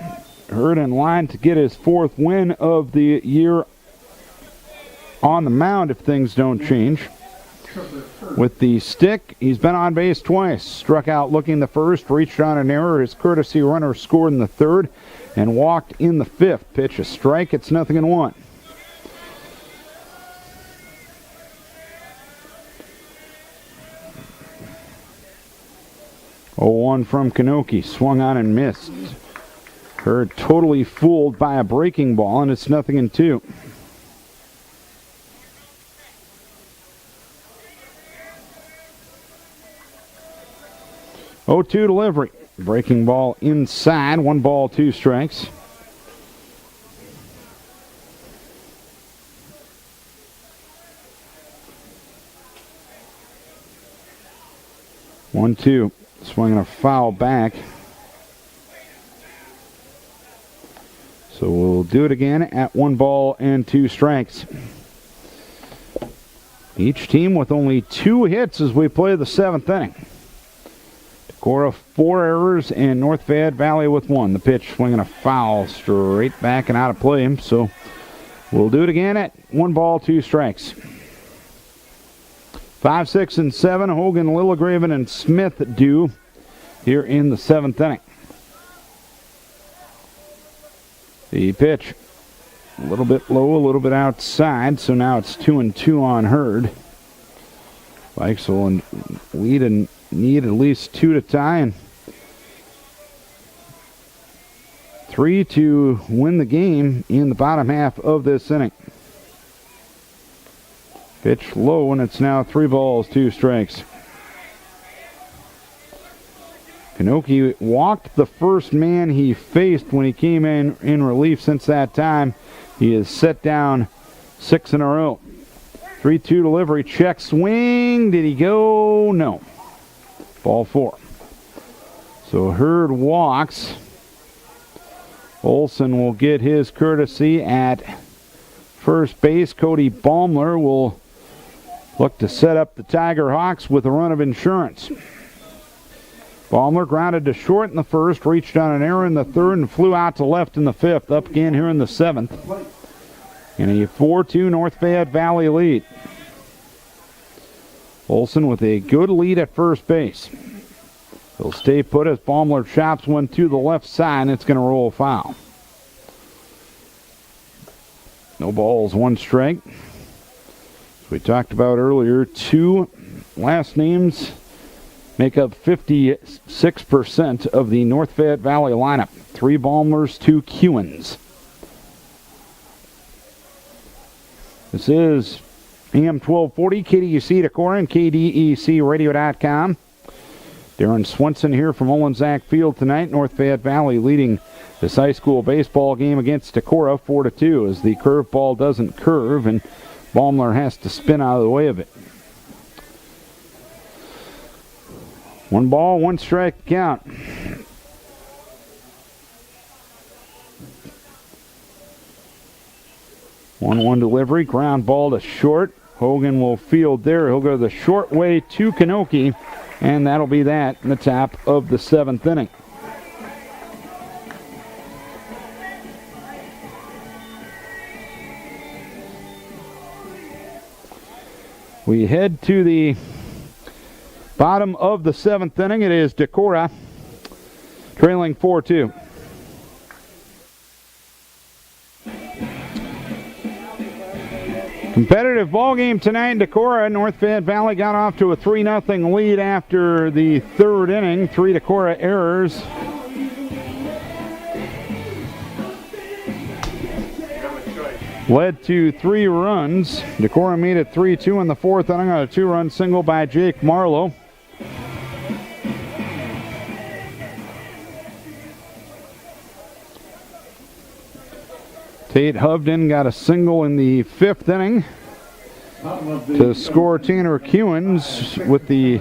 Hurd in line to get his 4th win of the year on the mound if things don't change. With the stick, he's been on base twice. Struck out looking the 1st, reached on an error. His courtesy runner scored in the 3rd and walked in the 5th. Pitch a strike. It's 0-1. Oh, 0-1 from Kanoki. Swung on and missed. Hurd totally fooled by a breaking ball, and it's 0-2. 0-2 delivery. Breaking ball inside. 1 ball, 2 strikes. One, 2. Swinging a foul back. So we'll do it again at 1 ball and 2 strikes. Each team with only 2 hits as we play the 7th inning. Decorah 4 errors and North Fayette Valley with 1. The pitch swinging a foul straight back and out of play. So we'll do it again at 1 ball, 2 strikes. 5, 6, and 7. Hogan, Littlegraven, and Smith due here in the 7th inning. The pitch a little bit low, a little bit outside, so now it's 2-2 on Hurd. Vikes will lead and need at least 2 to tie and 3 to win the game in the bottom half of this inning. Pitch low, and it's now 3 balls, 2 strikes. Kanoki walked the first man he faced when he came in relief. Since that time, he has set down 6 in a row. 3-2 delivery, check swing. Did he go? No. Ball 4. So Hurd walks. Olson will get his courtesy at first base. Cody Baumler will look to set up the Tiger Hawks with a run of insurance. Baumler grounded to short in the 1st, reached on an error in the 3rd, and flew out to left in the 5th. Up again here in the 7th. And a 4-2 North Fayette Valley lead. Olson with a good lead at first base. He'll stay put as Baumler chops one to the left side, and it's going to roll foul. No balls, one strike. As we talked about earlier, two last names make up 56% of the North Fayette Valley lineup. 3 Baumlers, 2 Kewins. This is AM 1240, KDEC Decorah and KDECradio.com. Darren Swenson here from Olensack Field tonight. North Fayette Valley leading this high school baseball game against Decorah 4-2 as the curveball doesn't curve and Baumler has to spin out of the way of it. 1 ball, 1 strike count. One delivery, ground ball to short. Hogan will field there. He'll go the short way to Kanoki, and that'll be that in the top of the 7th inning. We head to the bottom of the 7th inning. It is Decorah trailing 4-2. Competitive ball game tonight in Decorah. North Fayette Valley got off to a 3-0 lead after the 3rd inning. 3 Decorah errors. Led to 3 runs. Decorah made it 3-2 in the 4th inning on a 2-run single by Jake Marlowe. Tate Hovden got a single in the 5th inning to score Tanner Kewins with the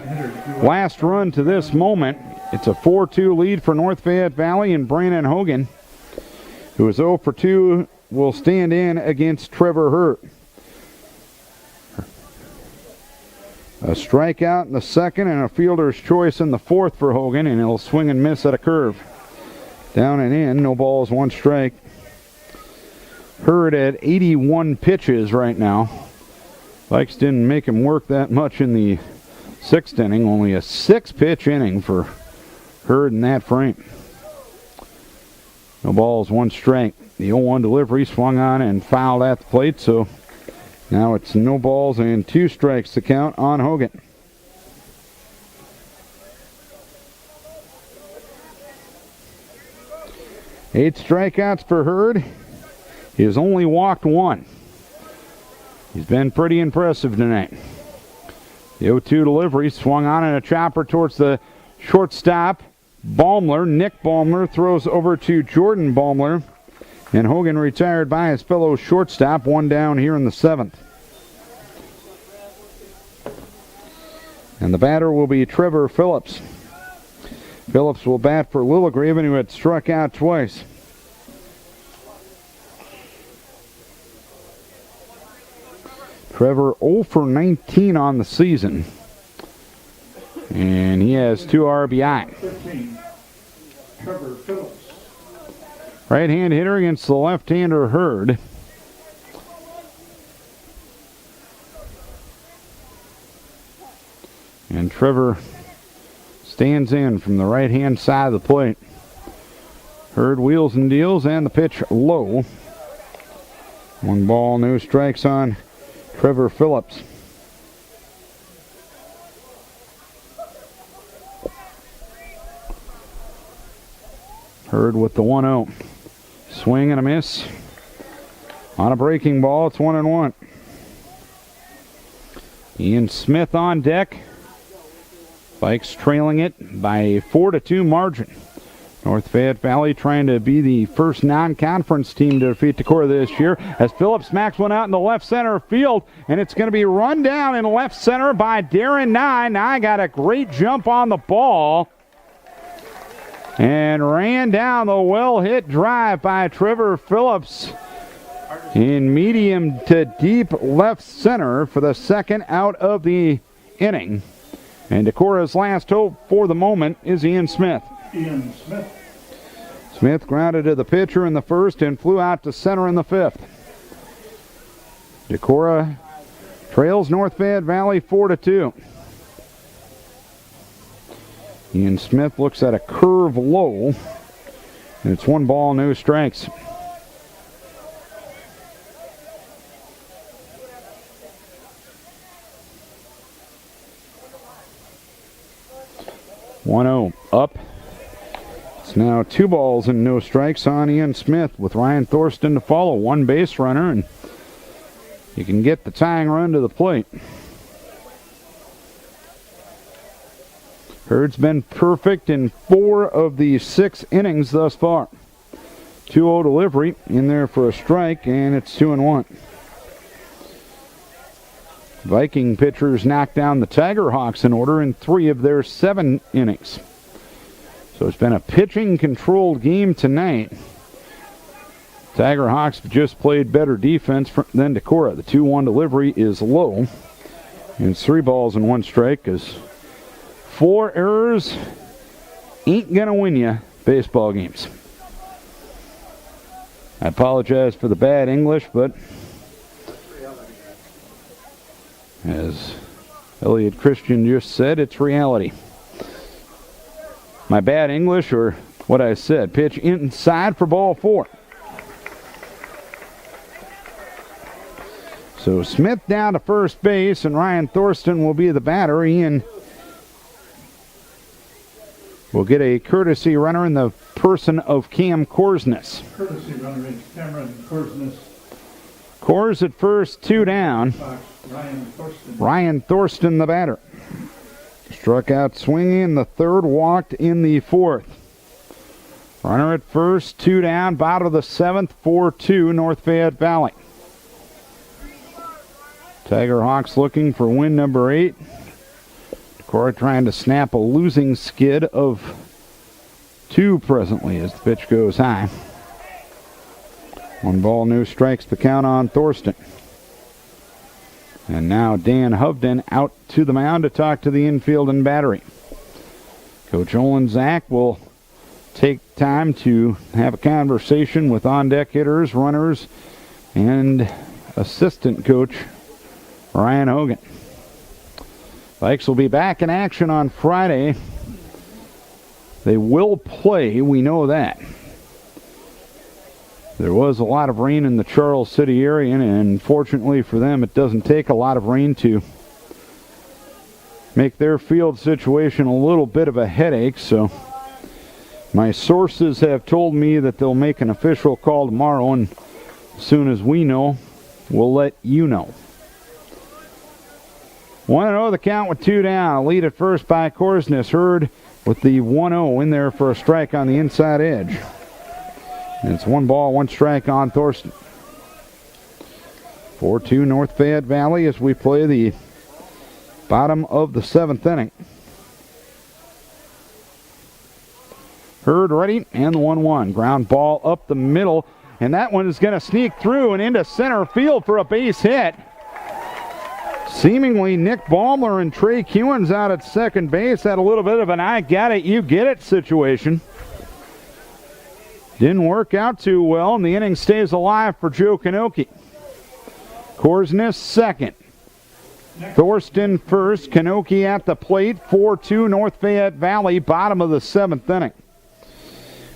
last run to this moment. It's a 4-2 lead for North Fayette Valley, and Brandon Hogan, who is 0 for 2, will stand in against Trevor Hurt. A strikeout in the 2nd and a fielder's choice in the 4th for Hogan, and he'll swing and miss at a curve. Down and in, no balls, 1 strike. Hurt at 81 pitches right now. Vikes didn't make him work that much in the 6th inning. Only a 6-pitch inning for Hurd in that frame. No balls, 1 strike. The 0-1 delivery swung on and fouled at the plate, so now it's no balls and 2 strikes to count on Hogan. Eight strikeouts for Hurd. He has only walked 1. He's been pretty impressive tonight. The 0-2 delivery swung on in a chopper towards the shortstop. Baumler, Nick Baumler, throws over to Jordan Baumler. And Hogan retired by his fellow shortstop. 1 down here in the 7th. And the batter will be Trevor Phillips. Phillips will bat for Littlegraven, who had struck out twice. Trevor 0 for 19 on the season. And he has 2 RBI. 15, Trevor Phillips. Right-hand hitter against the left-hander Hurd. And Trevor stands in from the right-hand side of the plate. Hurd wheels and deals, and the pitch low. 1 ball, no strikes on Trevor Phillips. Hurd with the 1-0. Swing and a miss. On a breaking ball, it's 1-1. Ian Smith on deck. Vikes trailing it by a 4-2 margin. North Fayette Valley trying to be the first non-conference team to defeat Decorah this year as Phillips smacks one out in the left center field, and it's going to be run down in left center by Darren Nye. Nye got a great jump on the ball and ran down the well-hit drive by Trevor Phillips in medium to deep left center for the 2nd out of the inning. And Decorah's last hope for the moment is Ian Smith. Ian Smith. Smith grounded to the pitcher in the 1st and flew out to center in the 5th. Decorah trails North Fayette Valley 4-2. Ian Smith looks at a curve low. And it's 1 ball, no strikes. One-zero up. It's now 2 balls and no strikes on Ian Smith with Ryan Thorsten to follow. 1 base runner, and you can get the tying run to the plate. Hurd's been perfect in 4 of the 6 innings thus far. 2-0 delivery in there for a strike, and it's 2-1. Viking pitchers knocked down the Tiger Hawks in order in 3 of their 7 innings. So it's been a pitching-controlled game tonight. Tiger Hawks just played better defense than Decorah. The 2-1 delivery is low. And it's 3 balls and 1 strike because 4 errors ain't going to win you baseball games. I apologize for the bad English, but as Elliot Christian just said, it's reality. My bad English, or what I said, pitch inside for ball 4. So Smith down to first base, and Ryan Thorsten will be the batter. Ian will get a courtesy runner in the person of Cam Korsness. Courtesy runner is Cameron Korsness. Kors at first, 2 down. Ryan Thorsten, the batter. Struck out swinging in the 3rd, walked in the 4th. Runner at first, 2 down, bottom of the 7th, 4-2, North Fayette Valley. Tiger Hawks looking for win number 8. Decorah trying to snap a losing skid of 2 presently as the pitch goes high. 1 ball, no strikes, the count on Thorsten. And now Dan Hovden out to the mound to talk to the infield and battery. Coach Olin Zach will take time to have a conversation with on-deck hitters, runners, and assistant coach Ryan Hogan. Vikes will be back in action on Friday. They will play, we know that. There was a lot of rain in the Charles City area, and fortunately for them, it doesn't take a lot of rain to make their field situation a little bit of a headache. So my sources have told me that they'll make an official call tomorrow, and as soon as we know, we'll let you know. 1-0 the count with 2 down. A lead at first by Korsness. Hurd with the 1-0 in there for a strike on the inside edge. And it's 1 ball, 1 strike on Thorsten. 4-2 North Fayette Valley as we play the bottom of the 7th inning. Hurd ready, and the 1-1. Ground ball up the middle, and that one is going to sneak through and into center field for a base hit. Seemingly Nick Baumler and Trey Kewins out at second base had a little bit of an I got it, you get it situation. Didn't work out too well, and the inning stays alive for Joe Kanoki. Korsness second. Thorsten first. Kanoki at the plate. 4-2 North Fayette Valley, bottom of the 7th inning.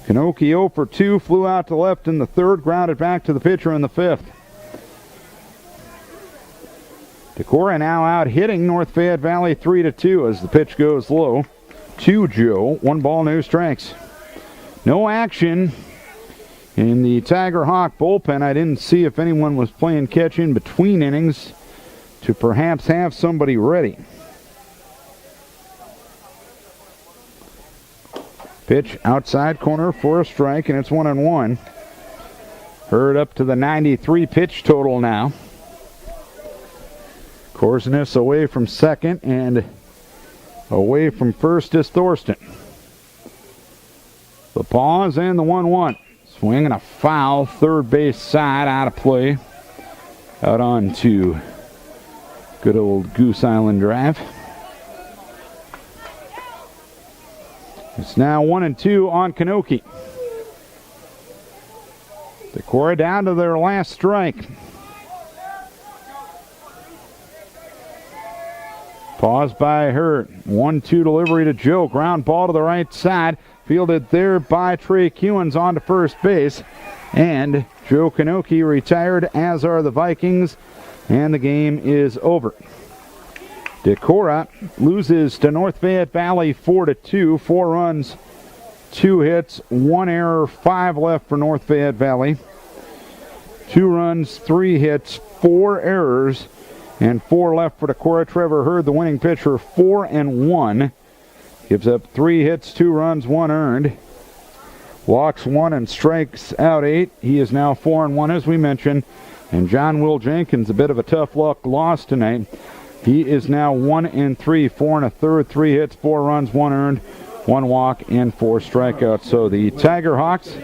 Kanoki 0 for 2, flew out to left in the 3rd, grounded back to the pitcher in the 5th. Decorah now out hitting North Fayette Valley 3-2 as the pitch goes low to Joe. 1 ball, no strikes. No action in the Tiger Hawk bullpen. I didn't see if anyone was playing catch in between innings to perhaps have somebody ready. Pitch outside corner for a strike, and it's 1-1. Hurd up to the 93 pitch total now. Korsness away from second, and away from first is Thorsten. The pause and the 1-1. Swing and a foul, 3rd base side, out of play. Out on to good old Goose Island Drive. It's now 1-2 on Kanoki. Decorah down to their last strike. Paused by Hurt. 1-2 delivery to Joe. Ground ball to the right side. Fielded there by Trey Kewins on to first base. And Joe Kanoki retired, as are the Vikings. And the game is over. Decorah loses to North Fayette Valley 4-2. 4 runs, 2 hits, 1 error, 5 left for North Fayette Valley. 2 runs, 3 hits, 4 errors, and 4 left for Decorah. Trevor Hurd, the winning pitcher, 4-1. Gives up 3 hits, 2 runs, 1 earned. Walks 1 and strikes out 8. He is now 4-1, as we mentioned. And John Will Jenkins, a bit of a tough luck loss tonight. He is now 1-3, 4 1/3, 3 hits, 4 runs, 1 earned, 1 walk, and 4 strikeouts. So the Tiger Hawks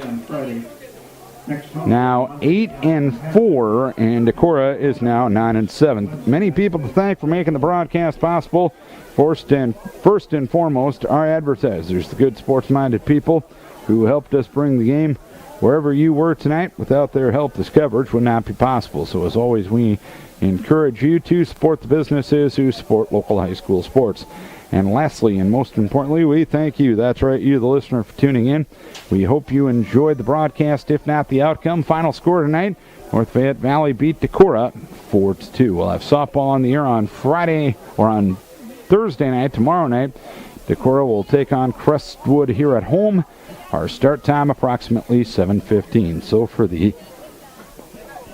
now 8-4, and Decorah is now 9-7. Many people to thank for making the broadcast possible. First and foremost, our advertisers, the good sports-minded people who helped us bring the game wherever you were tonight. Without their help, this coverage would not be possible. So as always, we encourage you to support the businesses who support local high school sports. And lastly, and most importantly, we thank you. That's right, you, the listener, for tuning in. We hope you enjoyed the broadcast, if not the outcome. Final score tonight, North Fayette Valley beat Decorah 4-2. We'll have softball on the air on Friday, or on Thursday night, tomorrow night. Decorah will take on Crestwood here at home. Our start time approximately 7:15. So for the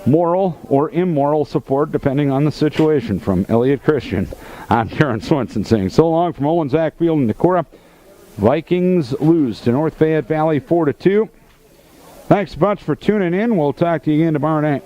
moral or immoral support, depending on the situation, from Elliott Christian, I'm Karen Swenson saying so long from Owen Zach Field and Decorah. Vikings lose to North Fayette Valley 4-2. Thanks a bunch for tuning in. We'll talk to you again tomorrow night.